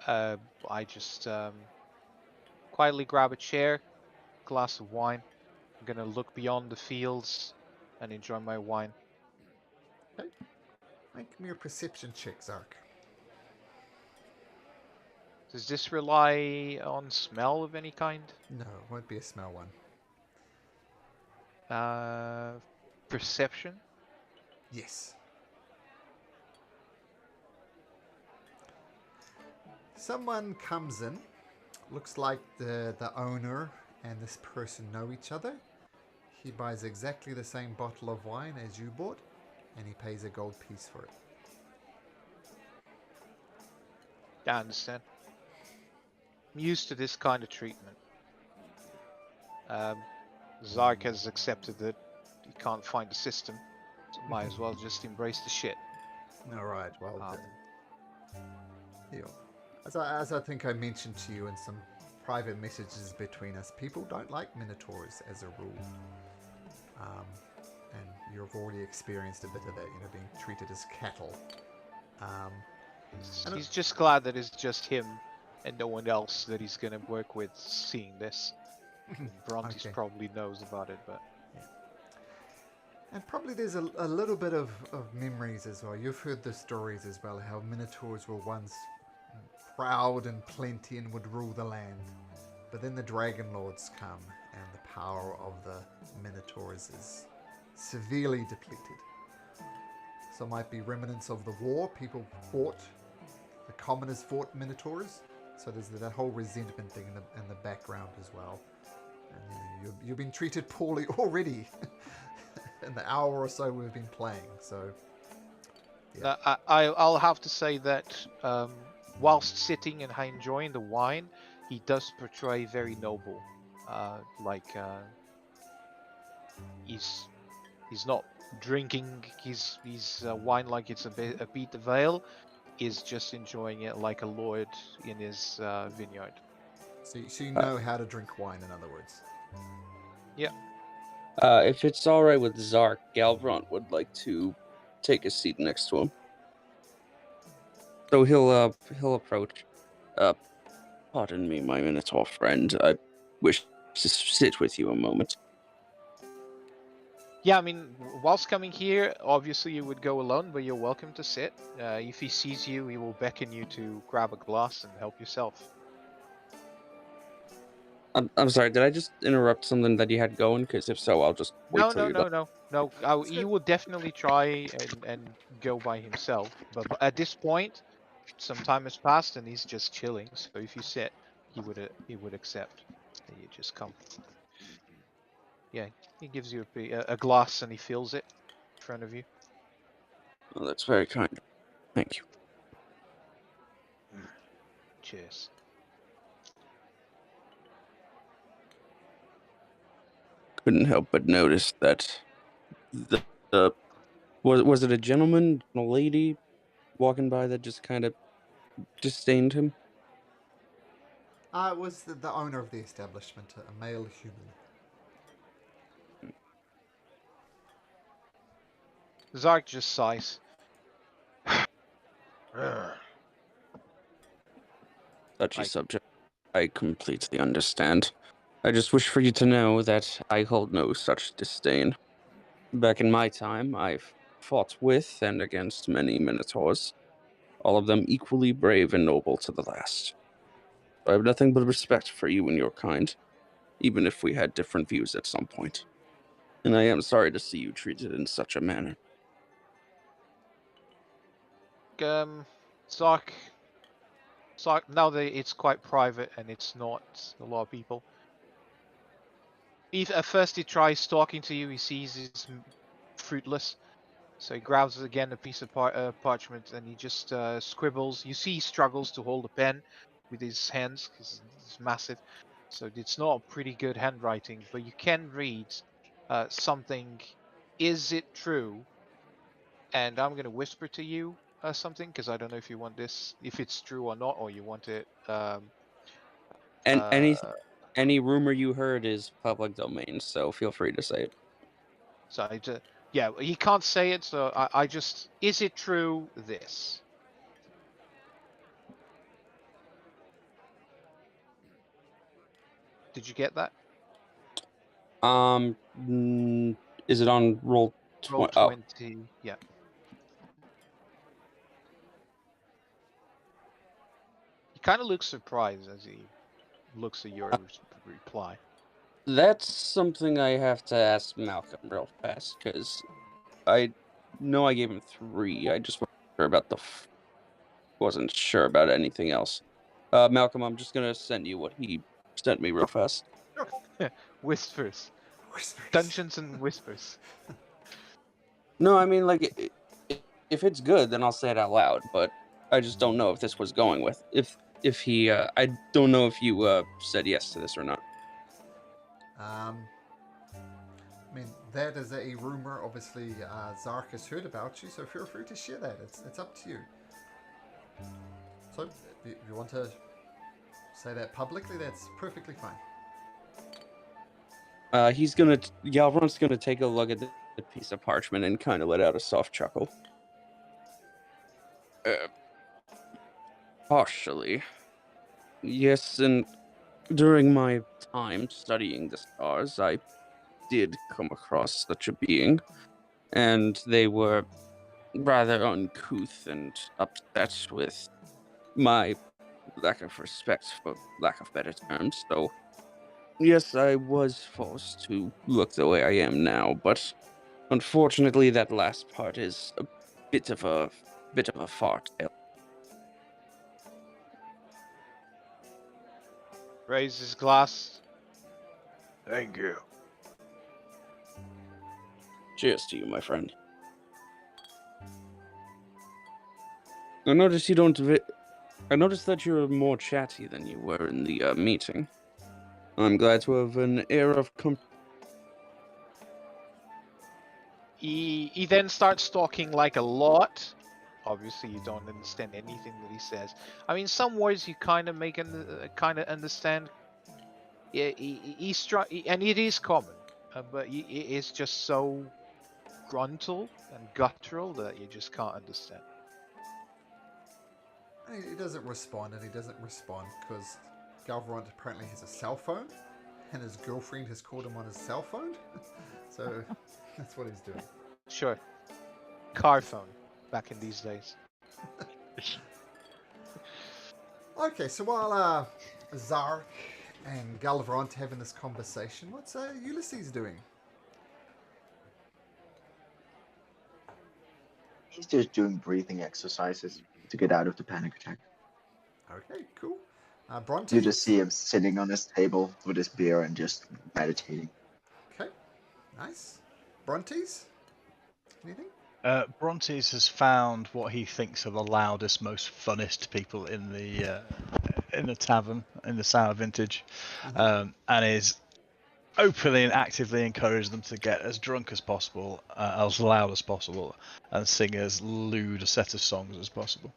I just quietly grab a chair, glass of wine. I'm gonna look beyond the fields and enjoy my wine. Okay. Make me a perception check, Zark. Does this rely on smell of any kind? No, it won't be a smell one. Perception? Yes. Someone comes in. Looks like the owner and this person know each other. He buys exactly the same bottle of wine as you bought, and he pays a gold piece for it. I understand. I'm used to this kind of treatment. Zark has accepted that he can't find the system, so might as well just embrace the shit. All right. Well, Um, as I think I mentioned to you in some private messages between us. People don't like minotaurs as a rule. And you've already experienced a bit of that, being treated as cattle. Um, He's just glad that it's just him and no one else that he's gonna work with seeing this. Brontes Okay. probably knows about it, but And probably there's a little bit of memories as well. You've heard the stories as well, how minotaurs were once proud and plenty and would rule the land. But then the Dragon Lords come, and the power of the minotaurs is severely depleted. So it might be remnants of the war. People fought, the commoners fought minotaurs. So there's that whole resentment thing in the background as well. And you've been treated poorly already in the hour or so we've been playing. So yeah. I'll have to say that whilst sitting and enjoying the wine, he does portray very noble. He's not drinking his wine like it's a beat of ale. He's just enjoying it like a lord in his vineyard. So you know how to drink wine, in other words. Yeah. If it's all right with Zark, Galvrant would like to take a seat next to him. So he'll approach. Pardon me, my Minotaur friend. I wish to sit with you a moment. Yeah, I mean, whilst coming here, obviously you would go alone, but you're welcome to sit. If he sees you, he will beckon you to grab a glass and help yourself. I'm sorry, did I just interrupt something that you had going? Because if so, I'll just wait till you're done. No. He would definitely try and go by himself, but at this point, some time has passed and he's just chilling. So if you sit, he would accept. And you just come. Yeah, he gives you a glass and he fills it in front of you. Oh, that's very kind. Thank you. Cheers. Couldn't help but notice that the was it a gentleman and a lady walking by that just kind of disdained him? It was the owner of the establishment, a male human. Zark just sighs. Touchy Like, subject. I completely understand. I just wish for you to know that I hold no such disdain. Back in my time, I've fought with and against many Minotaurs, all of them equally brave and noble to the last. I have nothing but respect for you and your kind, even if we had different views at some point. And I am sorry to see you treated in such a manner. Zark. Now that it's quite private and it's not a lot of people. At first he tries talking to you, he sees it's fruitless. So he grabs again a piece of parchment and he just scribbles. You see he struggles to hold a pen with his hands because it's massive. So it's not a pretty good handwriting, but you can read something. Is it true? And I'm going to whisper to you something because I don't know if you want this, if it's true or not, or you want it. And Uh, any rumor you heard is public domain, so feel free to say it. So yeah, he can't say it. So I just, is it true? This. Did you get that? Is it on roll Roll 20? Oh, 20. Yeah. He kind of looks surprised as he looks at your reply. that's something I have to ask Malcolm real fast, because I know I gave him 3. I just wasn't sure about anything else. Malcolm, I'm just gonna send you what he sent me real fast. Whispers. Whispers. Dungeons and whispers. No, I mean, like, if it's good, then I'll say it out loud. But I just don't know if this was going with if he. I don't know if you said yes to this or not. I mean, that is a rumor. Obviously, Zark has heard about you, so feel free to share that. It's up to you. So, if you want to say that publicly. That's perfectly fine. Galvron's gonna take a look at the piece of parchment and kind of let out a soft chuckle. Partially. Yes, and during my time studying the stars, I did come across such a being, and they were rather uncouth and upset with my lack of respect, for lack of better terms. So, yes, I was forced to look the way I am now, but unfortunately, that last part is a bit of a fart. Raise his glass. Thank you. Cheers to you, my friend. I notice you don't. I noticed that you're more chatty than you were in the meeting. I'm glad to have an air of He then starts talking like a lot. Obviously, you don't understand anything that he says. I mean, some words you kind of kind of understand. Yeah, and it is common, but it is just so gruntal and guttural that you just can't understand. And he doesn't respond, and he doesn't respond because Galvarant apparently has a cell phone, and his girlfriend has called him on his cell phone. So that's what he's doing. Sure. Car phone back in these days. Okay, so while Zark and Galvarant having this conversation, what's Ulysses doing? He's just doing breathing exercises to get out of the panic attack. Okay, cool. Bronte? You just see him sitting on his table with his beer and just meditating. Okay, nice. Brontes? Anything? Brontes has found what he thinks are the loudest, most funnest people in the tavern, in the Sour Vintage, and is openly and actively encouraging them to get as drunk as possible, as loud as possible, and sing as lewd a set of songs as possible.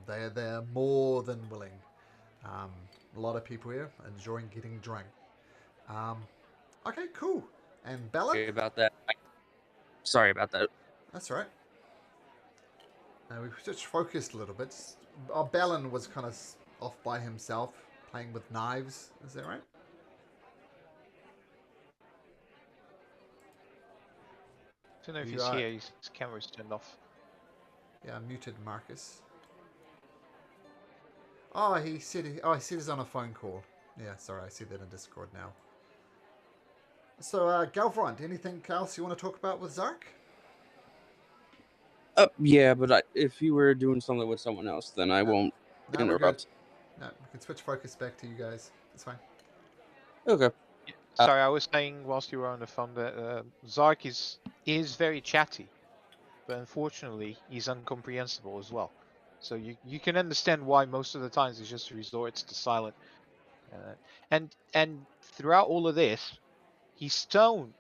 They're more than willing. A lot of people here enjoying getting drunk. Okay, cool. And Bella? Sorry about that. Sorry about that. That's right. We've just focused a little bit. Bellin was kind of off by himself, playing with knives. Is that right? I don't know if he's here. His camera's turned off. Yeah, I muted Marcus. Oh, he said he's on a phone call. Yeah, sorry, I see that in Discord now. So, Galvrant, anything else you want to talk about with Zark? Yeah, but if you were doing something with someone else, then I won't interrupt. No, we can switch focus back to you guys. It's fine. Okay. Sorry, I was saying whilst you were on the phone that Zark is very chatty, but unfortunately he's incomprehensible as well. So you can understand why most of the times he just resorts to silent. And throughout all of this, his tone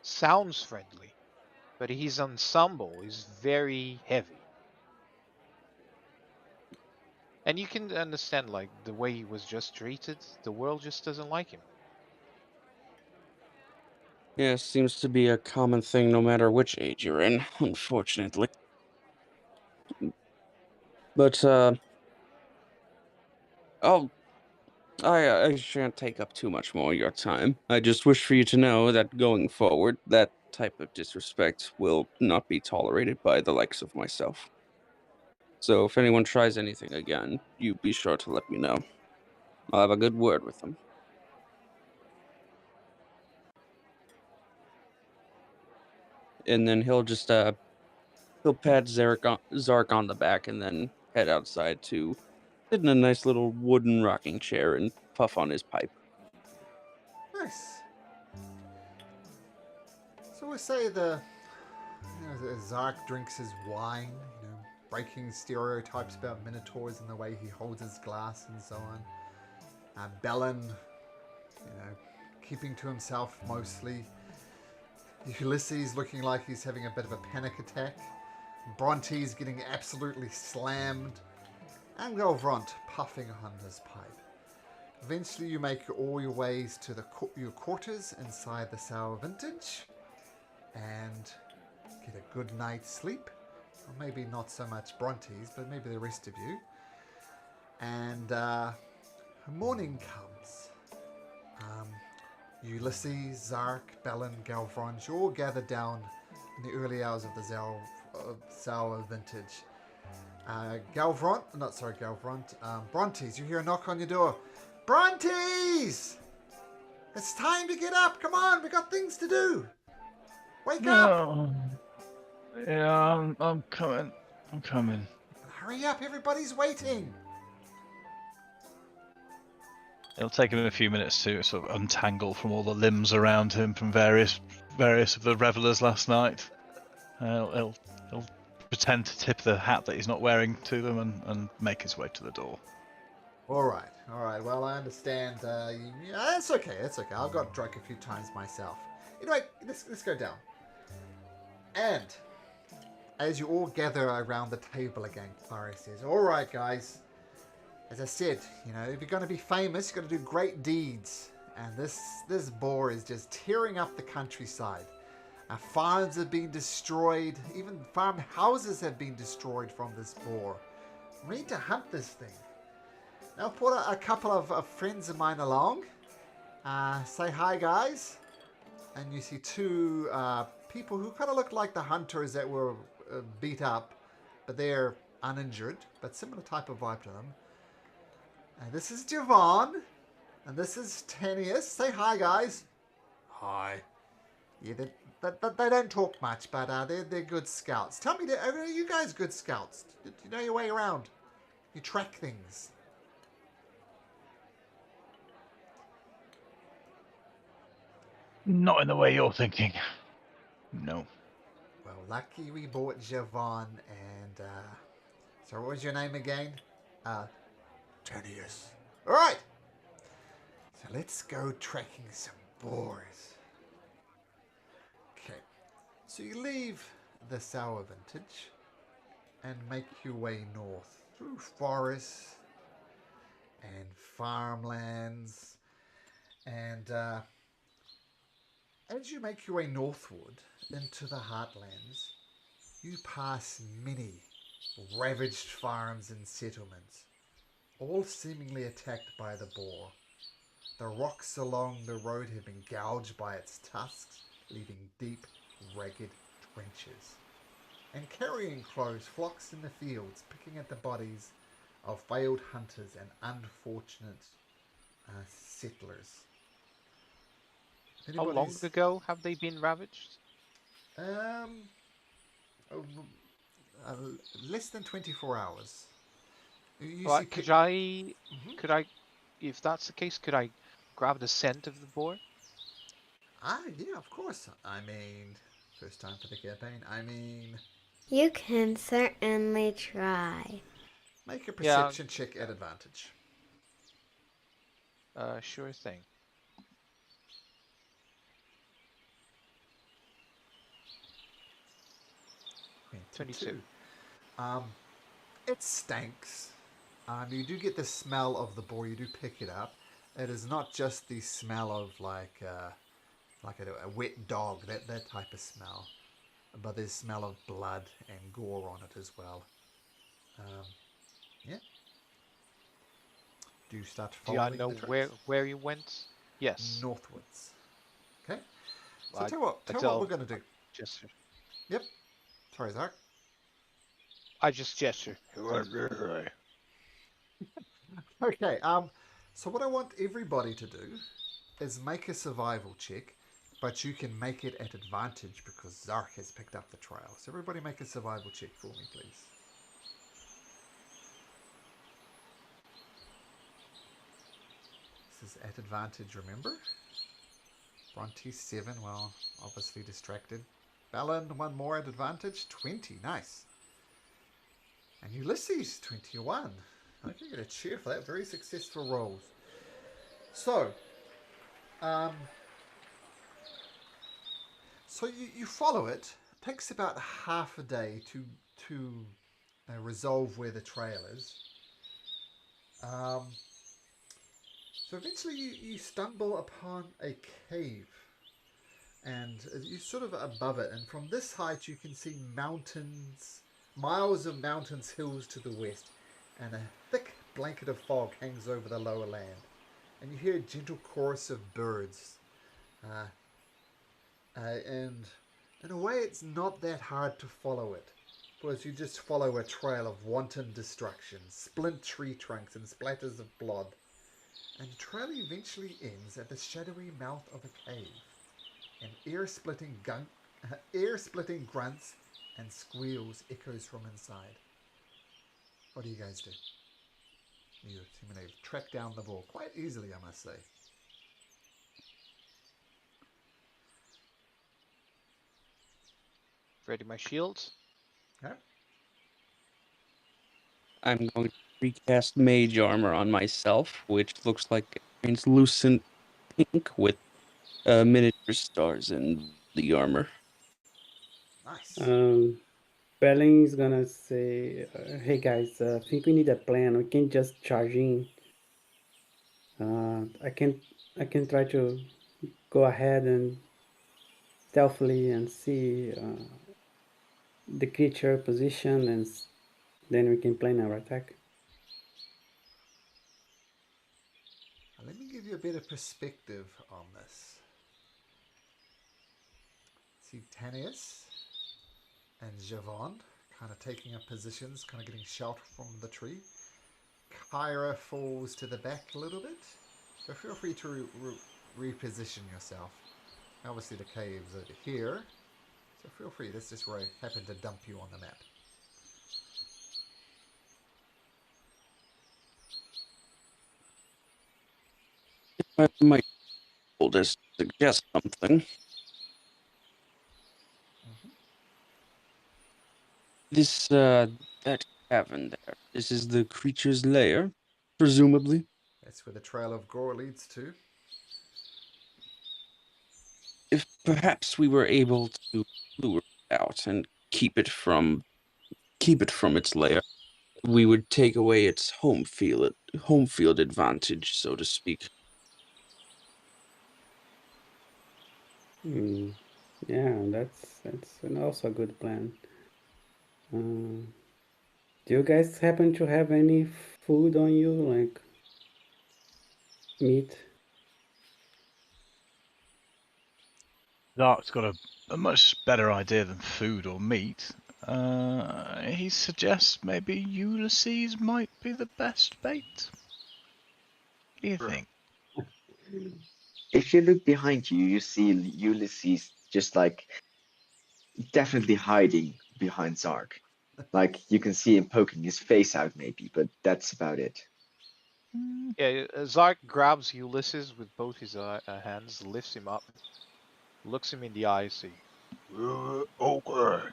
sounds friendly, but his ensemble is very heavy. And you can understand like the way he was just treated. The world just doesn't like him. Yeah, seems to be a common thing no matter which age you're in, unfortunately. But, oh, I shan't take up too much more of your time. I just wish for you to know that going forward, that type of disrespect will not be tolerated by the likes of myself. So if anyone tries anything again, you be sure to let me know. I'll have a good word with them. And then he'll just, he'll pat Zark on the back and then head outside to sit in a nice little wooden rocking chair and puff on his pipe. Nice. So we say Zark drinks his wine, breaking stereotypes about minotaurs and the way he holds his glass and so on. Bellin, keeping to himself mostly. Ulysses looking like he's having a bit of a panic attack. Bronte's getting absolutely slammed. and Galvront puffing on his pipe. Eventually, you make all your ways to your quarters inside the Sour Vintage and get a good night's sleep. Or maybe not so much Brontes, but maybe the rest of you. And morning comes. Ulysses, Zark, Bellin, Galvront, you all gathered down in the early hours of the Sour Vintage. Galvront, Brontes, you hear a knock on your door. Brontes! It's time to get up. Come on, we got things to do. Wake up! No. Yeah, I'm coming. I'm coming. Hurry up, everybody's waiting. It'll take him a few minutes to sort of untangle from all the limbs around him from various of the revelers last night. He'll pretend to tip the hat that he's not wearing to them and make his way to the door. All right. Well, I understand. Yeah, it's okay. I've got drunk a few times myself. Anyway, let's go down. And as you all gather around the table again, Clara says, "All right, guys. As I said, if you're going to be famous, you've got to do great deeds. And this boar is just tearing up the countryside. Our farms have been destroyed. Even farmhouses have been destroyed from this boar. We need to hunt this thing. Now, I've brought a couple of friends of mine along. Say hi, guys." And you see two people who kind of look like the hunters that were beat up, but they're uninjured, but similar type of vibe to them. And this is Javon, and this is Tenius. Say hi, guys. Hi. Yeah, they don't talk much, but they're good scouts. Tell me, are you guys good scouts? Do you know your way around? You track things. Not in the way you're thinking. No. Well, lucky we bought Javon and... so what was your name again? Tenius. Alright! So let's go tracking some boars. Okay. So you leave the Sour Vintage and make your way north through forests and farmlands. And as you make your way northward into the heartlands, you pass many ravaged farms and settlements, all seemingly attacked by the boar. The rocks along the road have been gouged by its tusks, leaving deep, ragged trenches. And carrying crows flocks in the fields, picking at the bodies of failed hunters and unfortunate settlers. How long ago have they been ravaged? Less than 24 hours. Right, could I, if that's the case, could I grab the scent of the boar? Yeah, of course. I mean, first time for the campaign. You can certainly try. Make a perception check at advantage. Sure thing. 22. It stinks. You do get the smell of the boar. You do pick it up. It is not just the smell of like a wet dog, that type of smell, but there's smell of blood and gore on it as well. Yeah. Do you start following? Do I know where you went? Yes. Northwards. Okay. So Well, tell what we're gonna do. Gesture. Yep. Sorry, Zark. I just gesture. Okay. So what I want everybody to do is make a survival check, but you can make it at advantage because Zark has picked up the trail. So everybody make a survival check for me, please. This is at advantage, remember? Bronte 7, well, obviously distracted. Ballon, one more at advantage, 20, nice. And Ulysses, 21. I can get a cheer for that, very successful rolls. So, you follow it. It takes about half a day to resolve where the trail is. So eventually you stumble upon a cave, and you're sort of above it, and from this height you can see mountains, miles of mountains, hills to the west, and a thick blanket of fog hangs over the lower land, and you hear a gentle chorus of birds, uh, and in a way it's not that hard to follow it, because you just follow a trail of wanton destruction, splint tree trunks and splatters of blood, and the trail eventually ends at the shadowy mouth of a cave, and ear-splitting grunts and squeals echoes from inside. What do you guys do? You seem to have tracked down the ball quite easily, I must say. Ready my shields. Okay. I'm going to recast mage armor on myself, which looks like a translucent pink with miniature stars in the armor. Nice. Belling's gonna say, "Hey guys, I think we need a plan. We can't just charge in. I can try to go ahead and stealthily and see the creature position, and then we can plan our attack." Let me give you a bit of perspective on this. See Tanius and Javon kind of taking up positions, kind of getting shelter from the tree. Kyra falls to the back a little bit, so feel free to reposition yourself. Obviously the cave's over here, so feel free. That's just where I happen to dump you on the map. I might be able to suggest something. This, that cavern there, this is the creature's lair, presumably. That's where the trail of gore leads to. If perhaps we were able to lure it out and keep it from its lair, we would take away its home field advantage, so to speak. Yeah, that's also a good plan. Do you guys happen to have any food on you, like meat? Dark's got a much better idea than food or meat. He suggests maybe Ulysses might be the best bait. What do you think? If you look behind you, you see Ulysses just like definitely hiding behind Zark. Like you can see him poking his face out, maybe, but that's about it. Yeah, Zark grabs Ulysses with both his hands, lifts him up, looks him in the eyes, saying, "Okay."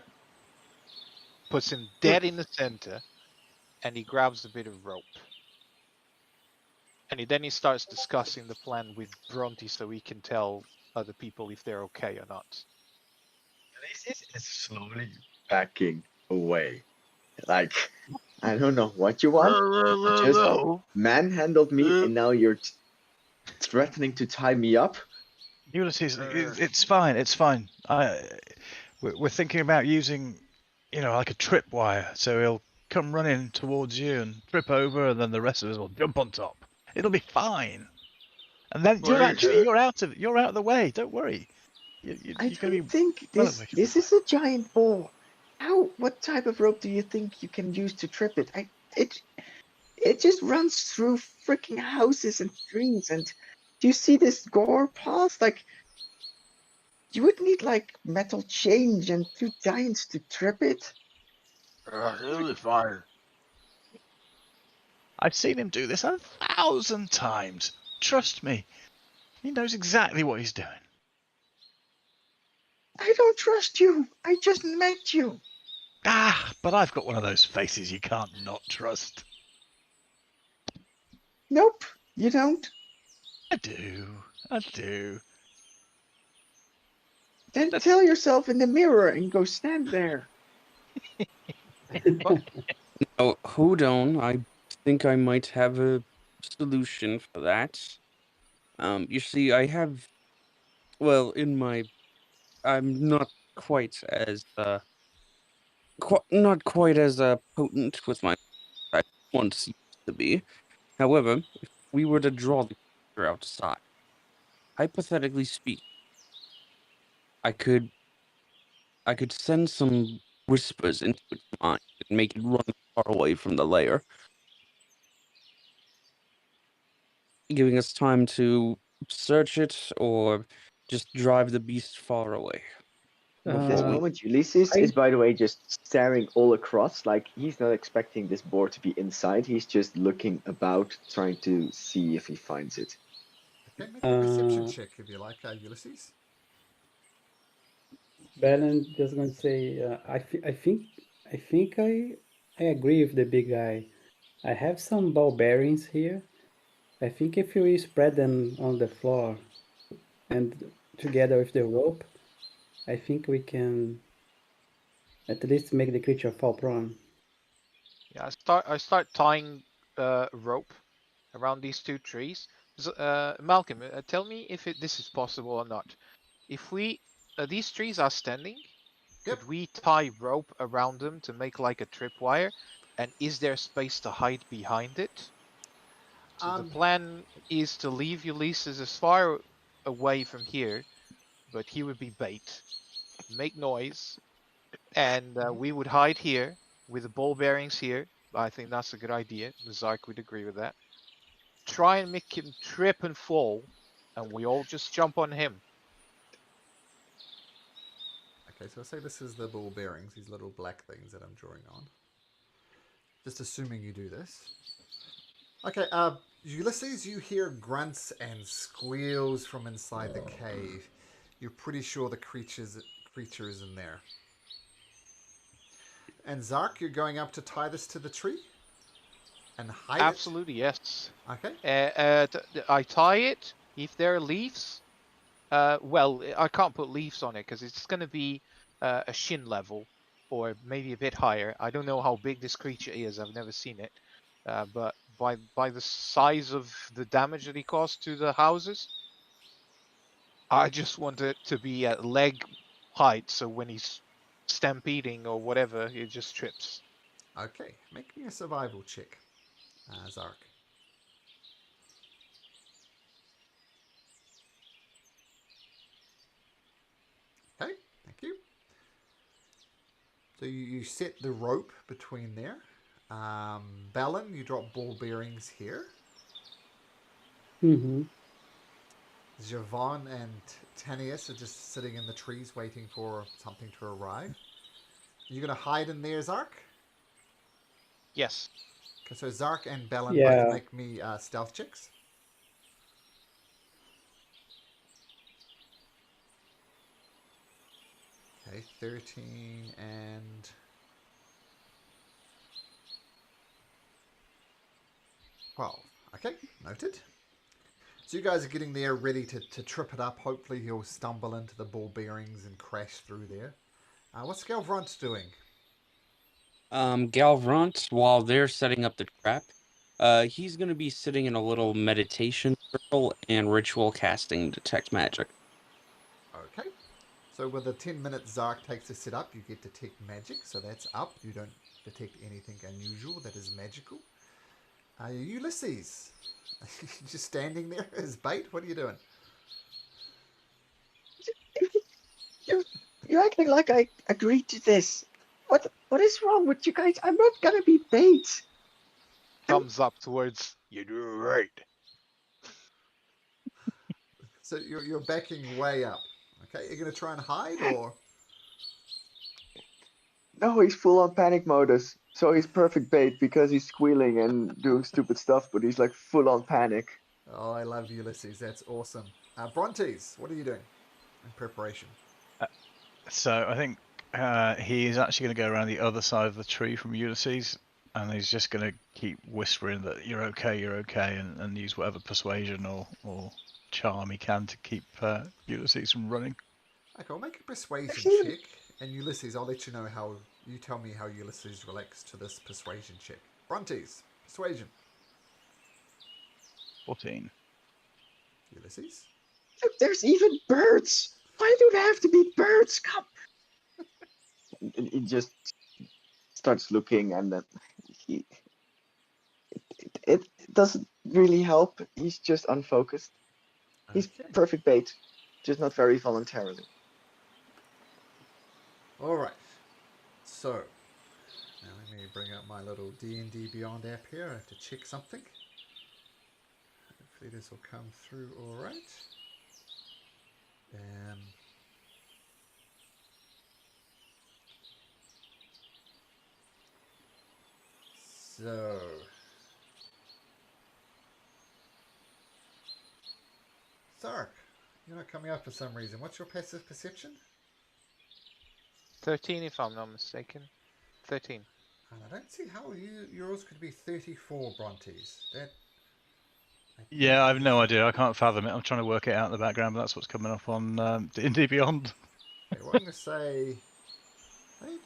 Puts him dead in the center, and he grabs a bit of rope. And then he starts discussing the plan with Bronte so he can tell other people if they're okay or not. Ulysses is slowly backing away. Like, I don't know what you want. You just manhandled me, and now you're threatening to tie me up. Ulysses, it's fine. It's fine. We're thinking about using, like a tripwire, so he'll come running towards you and trip over, and then the rest of us will jump on top. It'll be fine. And then you're out of the way. Don't worry. I You're going to don't be think well this is a giant ball. What type of rope do you think you can use to trip it? It just runs through freaking houses and trees. And do you see this gore path? Like, you would need like metal chains and two giants to trip it. It'll be fine. I've seen him do this 1,000 times. Trust me. He knows exactly what he's doing. I don't trust you. I just met you. But I've got one of those faces you can't not trust. Nope, you don't. I do. Then tell yourself in the mirror and go stand there. Oh, hold on. I think I might have a solution for that. You see, I have, well, I'm not quite as, not quite as potent with my I once used to be. However, if we were to draw the creature outside, hypothetically speaking, I could I could send some whispers into its mind and make it run far away from the lair, giving us time to search it or just drive the beast far away At this before we. moment, Ulysses I is, by the way, just staring all across. Like, he's not expecting this boar to be inside. He's just looking about, trying to see if he finds it. Okay, make a perception uh, check if you like, Ulysses. Belen just going to say, I think I agree with the big guy. I have some ball bearings here. I think if we spread them on the floor and together with the rope, I think we can at least make the creature fall prone. Yeah, I start tying rope around these two trees. Malcolm, tell me if this is possible or not. If these trees are standing, Yep. could we tie rope around them to make like a tripwire? And is there space to hide behind it? So the Um, plan is to leave Ulysses as far away from here, but he would be bait, make noise, and we would hide here with the ball bearings here. I think that's a good idea. The Zark would agree with that. Try and make him trip and fall, and we all just jump on him. okay, so I'll say this is the ball bearings, these little black things that I'm drawing on. Just assuming you do this. Okay, Ulysses, you hear grunts and squeals from inside the cave. You're pretty sure the creature is in there. And Zark, you're going up to tie this to the tree and hide it. Absolutely, yes. Okay. I tie it. If there are leaves, well, I can't put leaves on it because it's going to be a shin level or maybe a bit higher. I don't know how big this creature is. I've never seen it. But by the size of the damage that he caused to the houses, I just want it to be at leg height. So when he's stampeding or whatever, it just trips. Okay, make me a survival check, Zark. Okay, thank you. So you set the rope between there. Balin, you drop ball bearings here. Mm-hmm. Javon and Tanius are just sitting in the trees waiting for something to arrive. Are you going to hide in there, Zark? Yes. Okay, so Zark and Balin both Yeah. make me stealth checks. Okay, 13 and 12. Okay, noted. So you guys are getting there ready to trip it up. Hopefully he'll stumble into the ball bearings and crash through there. What's Galvront doing? Galvrant, while they're setting up the trap, he's gonna be sitting in a little meditation circle and ritual casting detect magic. Okay. So with a 10-minute Zark takes to set up, you get detect magic. So that's up. You don't detect anything unusual that is magical. Ulysses, just standing there as bait. What are you doing? You, you're acting like I agreed to this. What is wrong with you guys? I'm not gonna be bait. Thumbs up towards you do right. So you're backing way up. Okay, you're gonna try and hide or? No, he's full on panic modus. So he's perfect bait because he's squealing and doing stupid stuff, but he's like full on panic. Oh, I love Ulysses. That's awesome. Brontes, what are you doing in preparation? So I think he is actually going to go around the other side of the tree from Ulysses, and he's just going to keep whispering that you're okay, and use whatever persuasion or charm he can to keep Ulysses from running. Okay, I'll make a persuasion Actually, check, and Ulysses, I'll let you know how. You tell me how Ulysses reacts to this persuasion check. Brontes, Persuasion. 14. Ulysses. Look, there's even birds. Why do they have to be birds? Come. He just starts looking, and then it doesn't really help. He's just unfocused. He's Okay. perfect bait, just not very voluntarily. All right. So, now let me bring up my little D&D Beyond app here. I have to check something. Hopefully this will come through all right. So, Zark, you're not coming up for some reason. What's your passive perception? 13, if I'm not mistaken. 13. And I don't see how yours could be 34 Brontes. Yeah, I have no idea. I can't fathom it. I'm trying to work it out in the background, but that's what's coming up on D&D Beyond. Okay, well, I'm going to say... Wait.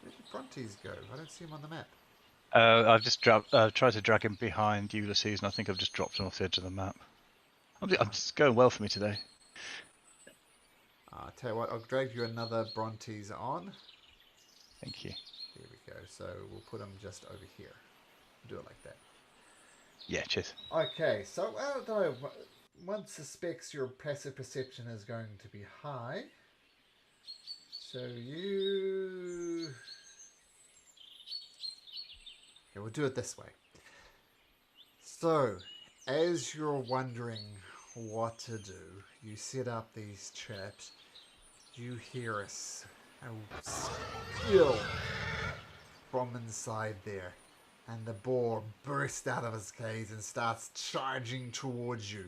Where did Brontes go? I don't see him on the map. I've just tried to drag him behind Ulysses, and I think I've just dropped him off the edge of the map. I'm just going well for me today. I'll tell you what, I'll drag you another Brontes on. Thank you. There we go. So we'll put him just over here. Do it like that. Yeah, cheers. Okay, so I don't know. One suspects your passive perception is going to be high. So you... Okay, we'll do it this way. So, as you're wondering what to do, you set up these traps. You hear a squeal from inside there, and the boar bursts out of his cage and starts charging towards you.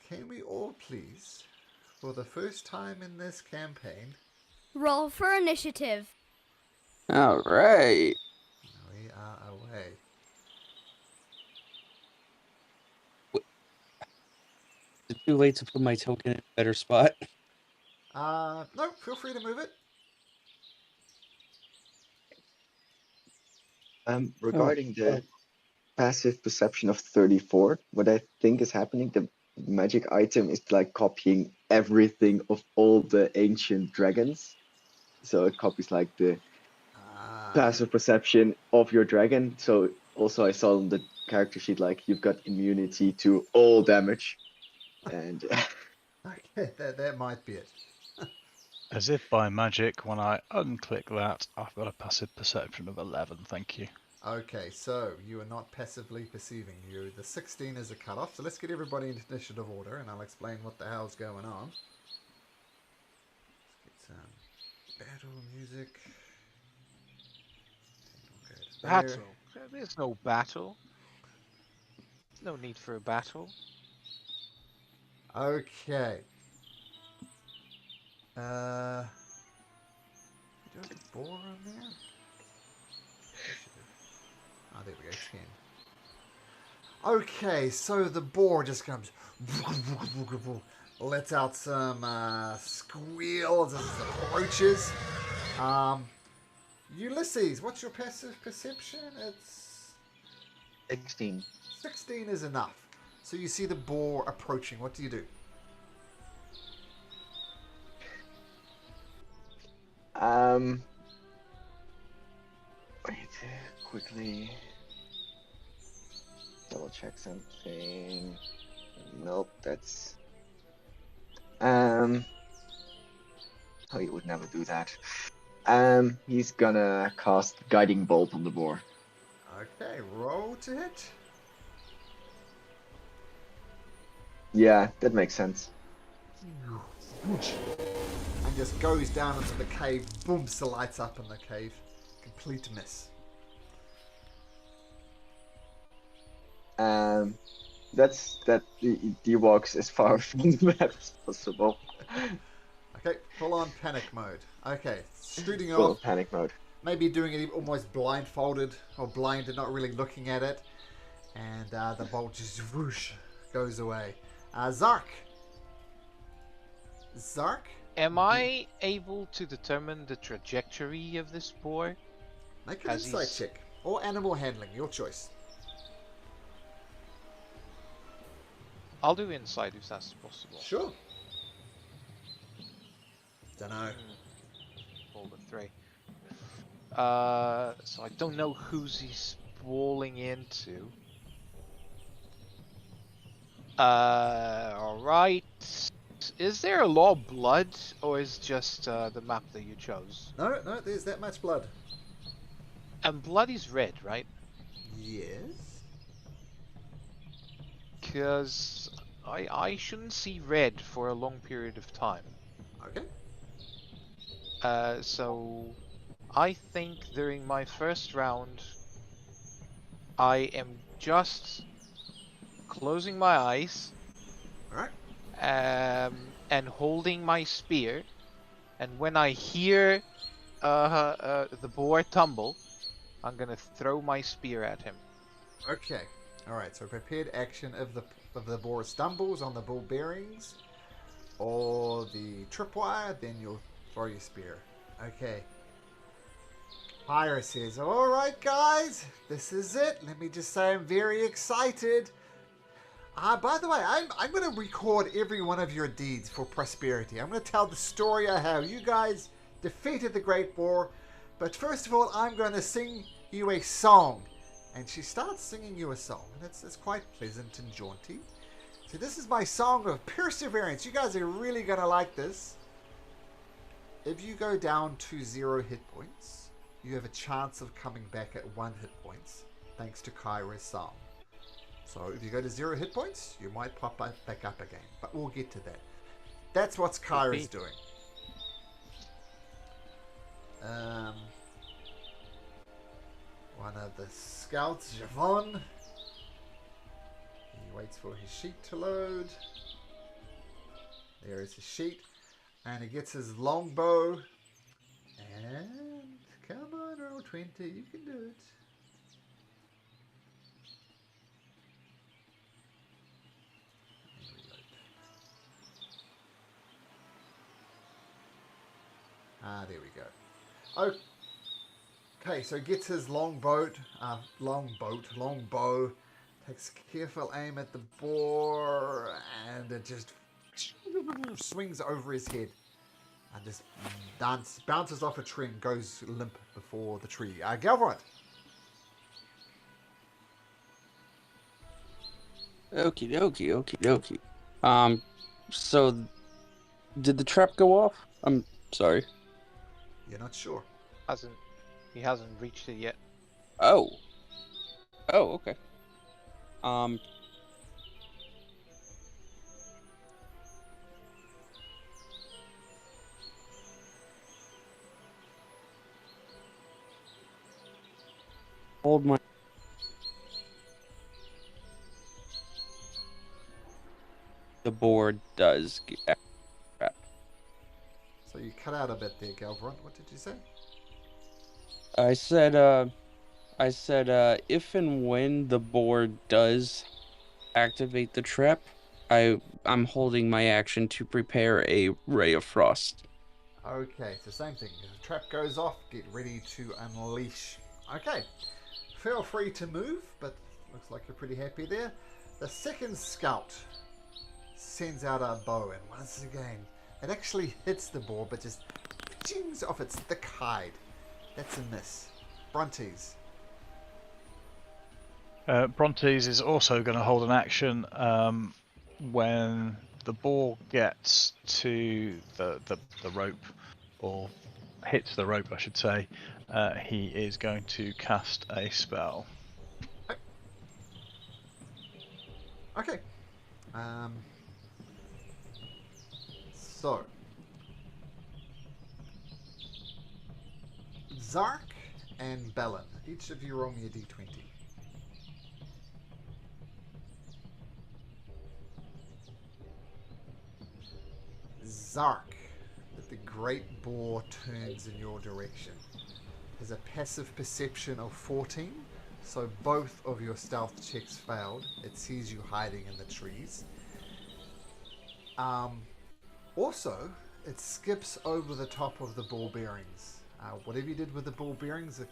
Can we all please, for the first time in this campaign, roll for initiative? All right. we are away. Is it too late to put my token in a better spot? No, feel free to move it. Regarding the passive perception of 34, what I think is happening, the magic item is like copying everything of all the ancient dragons. So it copies like the passive perception of your dragon. So also I saw on the character sheet like you've got immunity to all damage. And Okay, that might be it. As if by magic, when I unclick that, I've got a passive perception of 11. Thank you. Okay, so you are not passively perceiving. The 16 is a cutoff. So let's get everybody into initiative order, and I'll explain what the hell's going on. Let's get some battle music. Battle? There's no battle. There's no need for a battle. Okay. Do I have a boar on there? Oh, there we go, 10. Okay, so the boar just comes, lets out some squeals as it approaches. Ulysses, what's your passive perception? It's 16. 16 is enough. So you see the boar approaching. What do you do? Wait, quickly double check something. Nope, that's oh, he would never do that. He's gonna cast Guiding Bolt on the boar. Okay, roll to hit. Yeah, that makes sense. And just goes down into the cave. Boom, the lights up in the cave. Complete miss. He walks as far from the map as possible. Okay, full on panic mode. Okay, shooting Full off. panic mode. Maybe doing it almost blindfolded or blinded, not really looking at it. And the bolt just whoosh goes away. Zark. Am I able to determine the trajectory of this boar? Make an as insight he's check. Or animal handling, your choice. I'll do insight if that's possible. Sure. Dunno. Roll the 3. So I don't know who's he's falling into. Alright. Is there a lot of blood, or is just the map that you chose? No, there's that much blood. And blood is red, right? Yes. Because I shouldn't see red for a long period of time. Okay. So I think during my first round, I am just closing my eyes, Alright. and holding my spear, and when I hear the boar tumble, I'm gonna throw my spear at him. Okay. Alright, so prepared action of the boar stumbles on the bull bearings or the tripwire, then you'll throw your spear. Okay. Pyra says, alright guys, this is it. Let me just say I'm very excited. By the way, I'm going to record every one of your deeds for prosperity. I'm going to tell the story of how you guys defeated the Great Boar. But first of all, I'm going to sing you a song. And she starts singing you a song. And it's quite pleasant and jaunty. So this is my song of perseverance. You guys are really going to like this. If you go down to 0 hit points, you have a chance of coming back at 1 hit points. Thanks to Kyra's song. So if you go to 0 hit points, you might pop back up again. But we'll get to that. That's what Kyra's doing. One of the scouts, Javon. He waits for his sheet to load. There is his sheet. And he gets his longbow. And come on, roll 20. You can do it. There we go. Okay, so gets his longbow, takes careful aim at the boar, and it just swings over his head and just bounces off a tree and goes limp before the tree. Galvorant. Okie dokie. So did the trap go off? I'm sorry. You're not sure. He hasn't reached it yet. Oh, okay. Hold my. The board does get. So you cut out a bit there, Galvorant. What did you say? I said, if and when the board does activate the trap, I'm holding my action to prepare a ray of frost. Okay, it's the same thing. If the trap goes off, get ready to unleash. Okay, feel free to move, but looks like you're pretty happy there. The second scout sends out a bow, and once again, it actually hits the boar, but just jings off its thick hide. That's a miss. Brontes. Brontes is also going to hold an action when the boar gets to the rope, or hits the rope, I should say. He is going to cast a spell. Okay. So Zark and Bellin, each of you roll me a d20. Zark, the great boar turns in your direction. Has a passive perception of 14, so both of your stealth checks failed. It sees you hiding in the trees. Also, it skips over the top of the ball bearings. Whatever you did with the ball bearings, the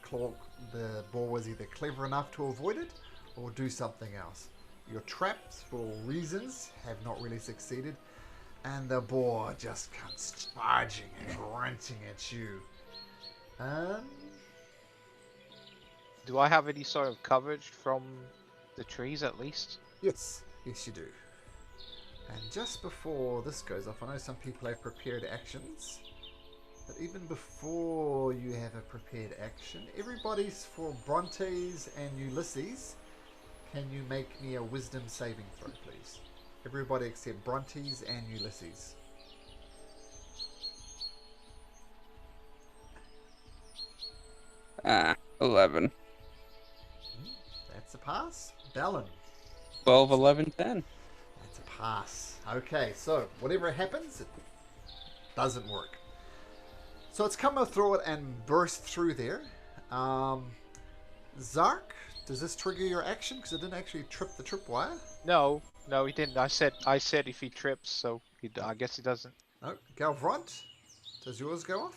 ball was either clever enough to avoid it or do something else. Your traps, for reasons, have not really succeeded, and the boar just comes charging and grunting at you. Do I have any sort of coverage from the trees at least? Yes, you do. And just before this goes off, I know some people have prepared actions, but even before you have a prepared action, everybody's for Brontes and Ulysses. Can you make me a wisdom saving throw, please? Everybody except Brontes and Ulysses. 11. That's a pass. Bellin. 12, 11, 10. That's a pass. Okay, so whatever happens, it doesn't work. So it's come through it and burst through there. Zark, does this trigger your action? Because it didn't actually trip the tripwire. No, he didn't. I said if he trips, so I guess he doesn't. No. Galvront, does yours go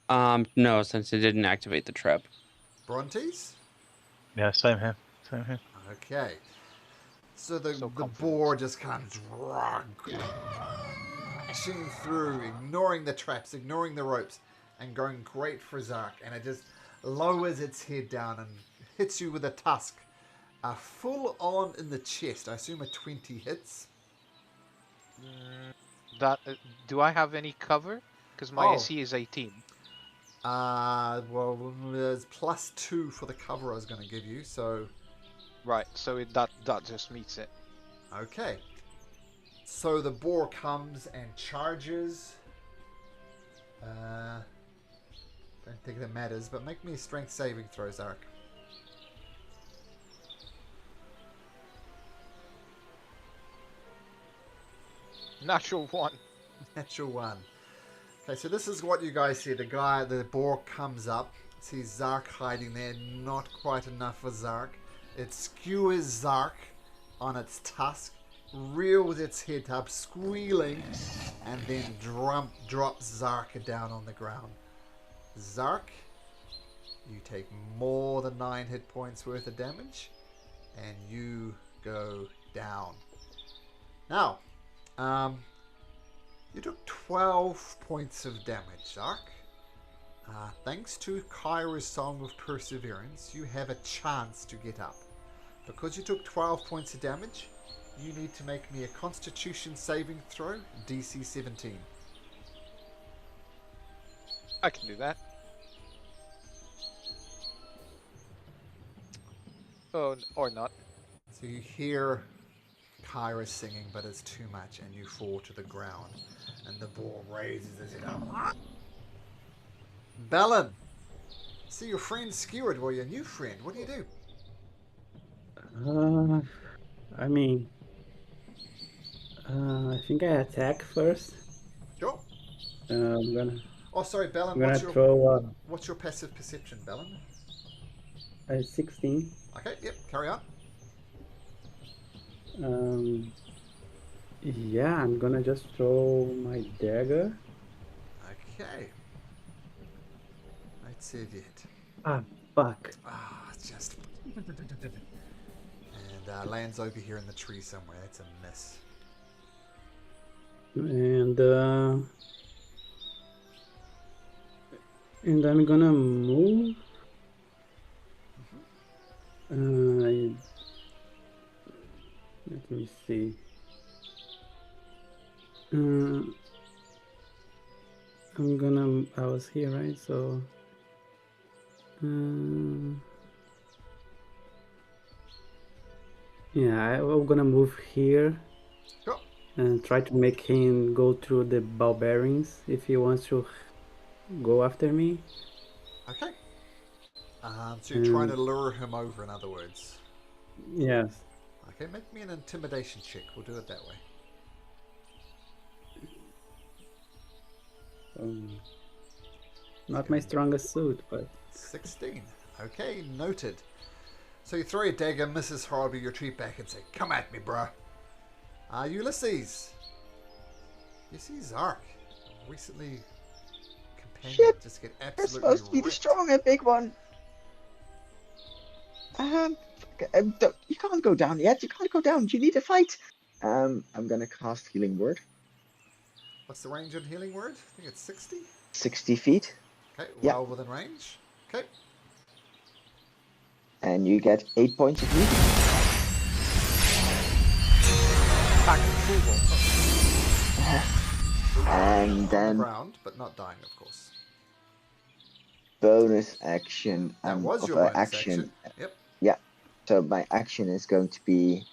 off? No, since it didn't activate the trap. Brontes? Yeah, same here. Same here. Okay. So the confident. boar just comes crashing through, ignoring the traps, ignoring the ropes, and going great for Zark. And it just lowers its head down and hits you with a tusk. Full on in the chest. I assume a 20 hits. Do I have any cover? Because my AC is 18. Well, there's +2 for the cover I was going to give you, so... Right, so that just meets it. Okay. So the boar comes and charges. Don't think that matters, but make me a strength saving throw, Zark. Natural 1. Natural 1. Okay, so this is what you guys see. The boar comes up, sees Zark hiding there, not quite enough for Zark. It skewers Zark on its tusk, reels its head up, squealing, and then drops Zark down on the ground. Zark, you take more than 9 hit points worth of damage, and you go down. Now, you took 12 points of damage, Zark. Thanks to Kyra's Song of Perseverance, you have a chance to get up. Because you took 12 points of damage, you need to make me a Constitution saving throw, DC 17. I can do that. Oh, or not. So you hear Kyra singing, but it's too much, and you fall to the ground. And the boar raises his head up. Bellin! See your friend skewered, well, your new friend. What do you do? I mean, I think I attack first. Sure. I'm gonna. Oh, sorry, Bellin. I'm gonna throw. What's your passive perception, Bellin? 16. Okay, yep, carry on. Yeah, I'm gonna just throw my dagger. Okay. Let's see it. Ah, fuck. Just. And lands over here in the tree somewhere. That's a miss. And I'm gonna move. Let me see. I was here, right? So yeah, I'm gonna move here. Sure. And try to make him go through the ball bearings if he wants to go after me. Okay. So you're trying to lure him over, in other words. Yes. Okay, make me an intimidation check. We'll do it that way. Not my strongest suit, but 16. Okay, noted. So you throw your dagger, misses horribly, you retreat back and say, "Come at me, bruh." Ulysses. You see Zark, recently can you? Shit! Just get You're absolutely supposed to be the wrecked. strong and big one. You can't go down yet. You can't go down. You need to fight. I'm gonna cast Healing Word. What's the range on Healing Word? I think it's 60? 60 feet. Okay, Yeah. well within range. Okay. And you get 8 points of healing. Back to full. And On the then ground, but not dying, of course. bonus action. That was of your bonus action. action. Yep. Yeah. So my action is going to be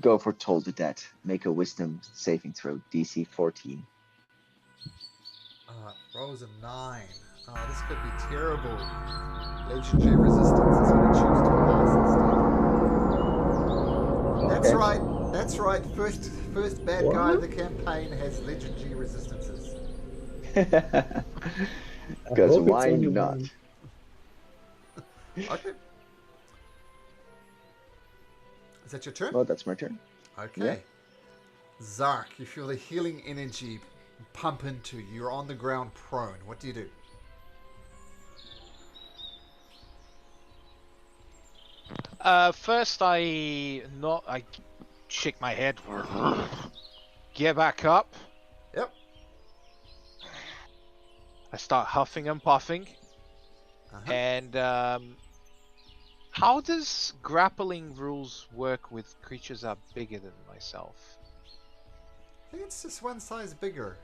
go for Toll the Dead. Make a Wisdom saving throw, DC 14. Rolls a 9. Oh, this could be terrible. Legendary resistance is going to choose to pass instead. That's Okay. right. That's right. First bad guy of the campaign has legendary resistances. Because hope it's why only not? one. Okay. Is that your turn? Well, that's my turn. Okay. Yeah. Zark, you feel the healing energy pump into you. You're on the ground prone. What do you do? First, I shake my head. Get back up. Yep. I start huffing and puffing. Uh-huh. And how does grappling rules work with creatures that are bigger than myself? I think it's just one size bigger.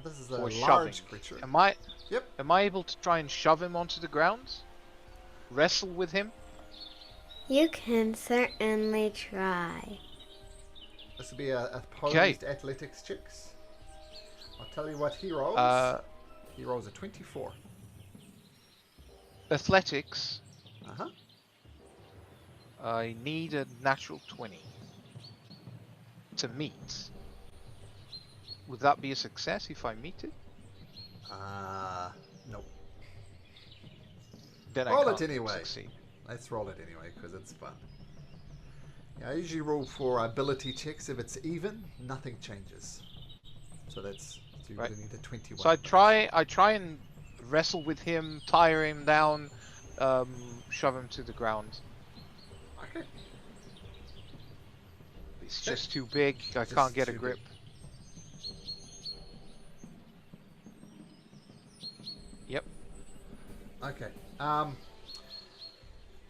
This is a Or large shoving? creature. Am I Yep. able to try and shove him onto the ground? Wrestle with him? You can certainly try. This will be a opposed athletics checks. I'll tell you what he rolls. He rolls a 24. Athletics. Uh-huh. I need a natural 20 to meet. Would that be a success if I meet it? Nope. Then Roll I it can't anyway. succeed. Let's roll it anyway, because it's fun. Yeah, I usually roll for ability checks. If it's even, nothing changes. So you Right. really need a 21. So I try and wrestle with him, tire him down, shove him to the ground. Okay. It's just too big. I Just can't get a too grip. big. Yep. Okay.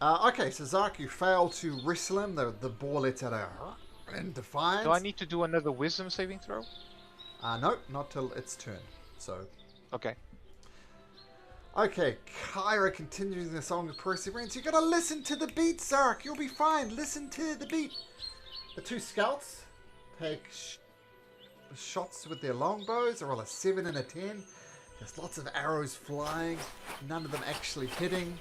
Okay, so Zark, you fail to wrestle him. The boar lets out a in defiance. Do I need to do another wisdom saving throw? No, not till its turn. So. Okay. Okay, Kyra continues the song of perseverance. You gotta listen to the beat, Zark. You'll be fine. Listen to the beat. The two scouts take shots with their longbows. They roll a 7 and a 10. There's lots of arrows flying. None of them actually hitting.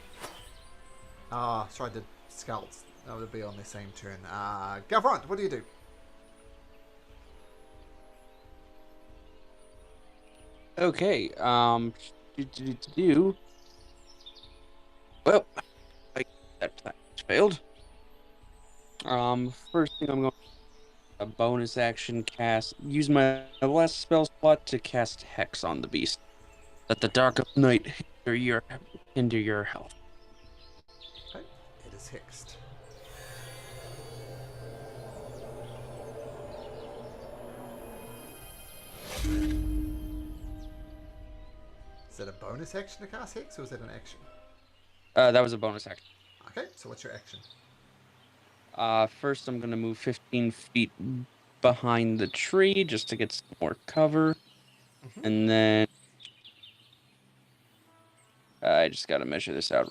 Sorry, the scouts. That would be on their same turn. Gavrant, what do you do? Okay. Well, that plan failed. First thing I'm going to a bonus action cast. Use my last spell slot to cast Hex on the beast. Let the dark of night hinder your health. Okay, it is hexed. Is that a bonus action to cast Hex, or is that an action? That was a bonus action. Okay, so what's your action? First I'm going to move 15 feet behind the tree just to get some more cover. Mm-hmm. And then I just got to measure this out.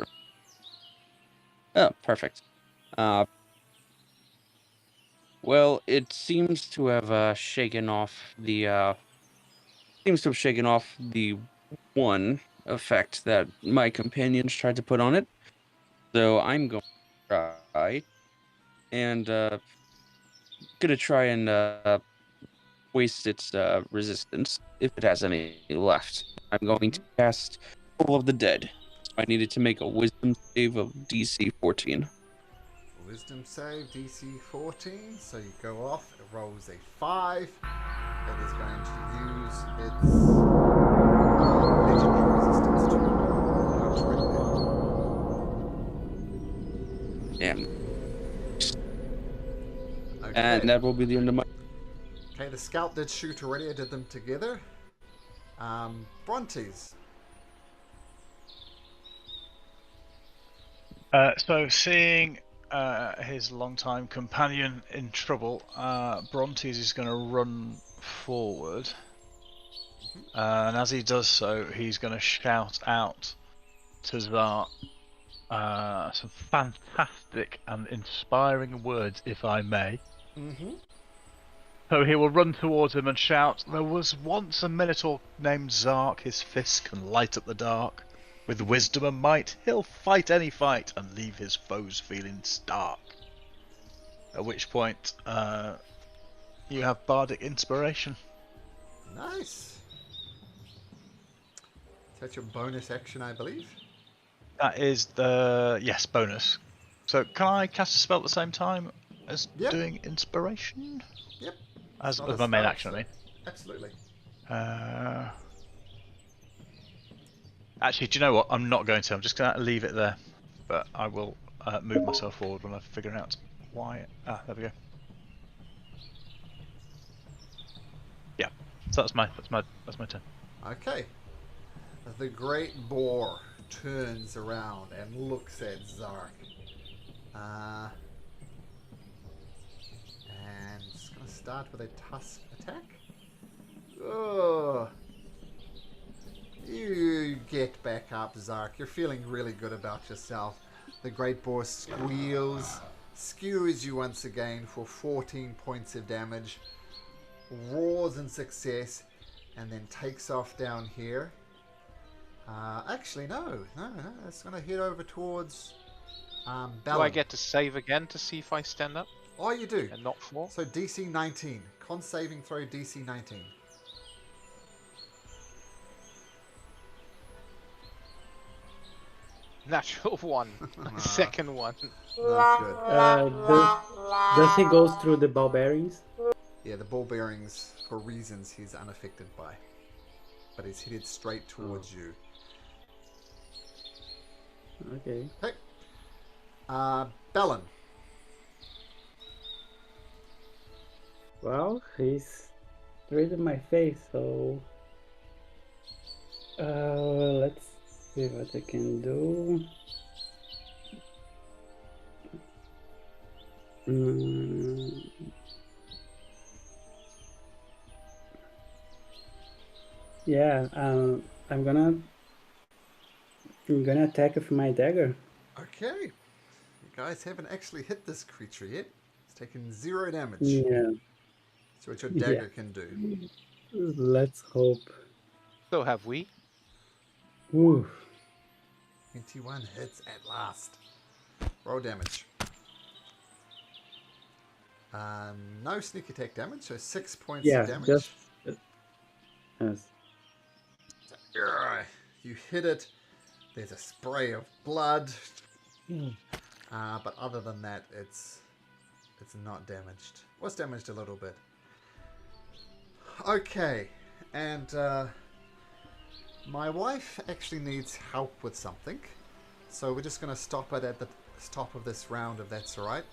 Oh, perfect. Well, it seems to have shaken off the one effect that my companions tried to put on it. So I'm going to try and waste its resistance if it has any left. I'm going to cast Toll of the Dead. So I needed to make a Wisdom save of DC 14. Wisdom save, DC 14. So you go off, it rolls a 5. It is going to use its And that will be the end of my. Okay, the scout did shoot already. I did them together. Brontes. So seeing his longtime companion in trouble, Brontes is going to run forward. And as he does so, he's going to shout out to Zart some fantastic and inspiring words, if I may. Mm-hmm. So he will run towards him and shout, "There was once a Minotaur named Zark, his fist can light up the dark. With wisdom and might, he'll fight any fight and leave his foes feeling stark." At which point, you have bardic inspiration. Nice. That's your bonus action, I believe. That is the bonus. So can I cast a spell at the same time as doing inspiration? Yep. As my main action, I mean. Absolutely. Actually, do you know what? I'm not going to. I'm just going to leave it there. But I will move myself forward when I figure out why. Ah, there we go. Yeah. So that's my turn. Okay. The great boar turns around and looks at Zark. And it's going to start with a tusk attack. Oh. You get back up, Zark. You're feeling really good about yourself. The great boar squeals, skewers you once again for 14 points of damage, roars in success, and then takes off down here. Actually, no. It's going to head over towards Ballon. Do I get to save again to see if I stand up? Oh, you do. And not fall? So DC 19. Con saving throw DC 19. Natural one. Second one. Not good. Does he goes through the ball bearings? Yeah, the ball bearings, for reasons he's unaffected by. But he's headed straight towards you. Okay. Hey. Bellin. Well, he's right in my face, so let's see what I can do. Yeah, I'm gonna attack with my dagger. Okay. You guys haven't actually hit this creature yet. It's taken 0 damage. Yeah. That's what your dagger can do. Let's hope. So have we. Oof. 21 hits at last. Roll damage. No sneak attack damage, so 6 points of damage. Just yes. You hit it. There's a spray of blood. But other than that, it's not damaged. Was damaged a little bit. Okay, and my wife actually needs help with something, so we're just going to stop it at the top of this round, if that's alright.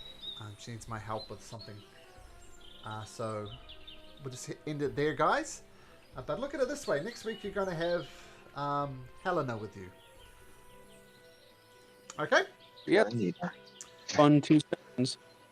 She needs my help with something, so we'll just end it there, guys. But look at it this way, next week you're going to have Helena with you. Okay? Yep. Fun 2 seconds.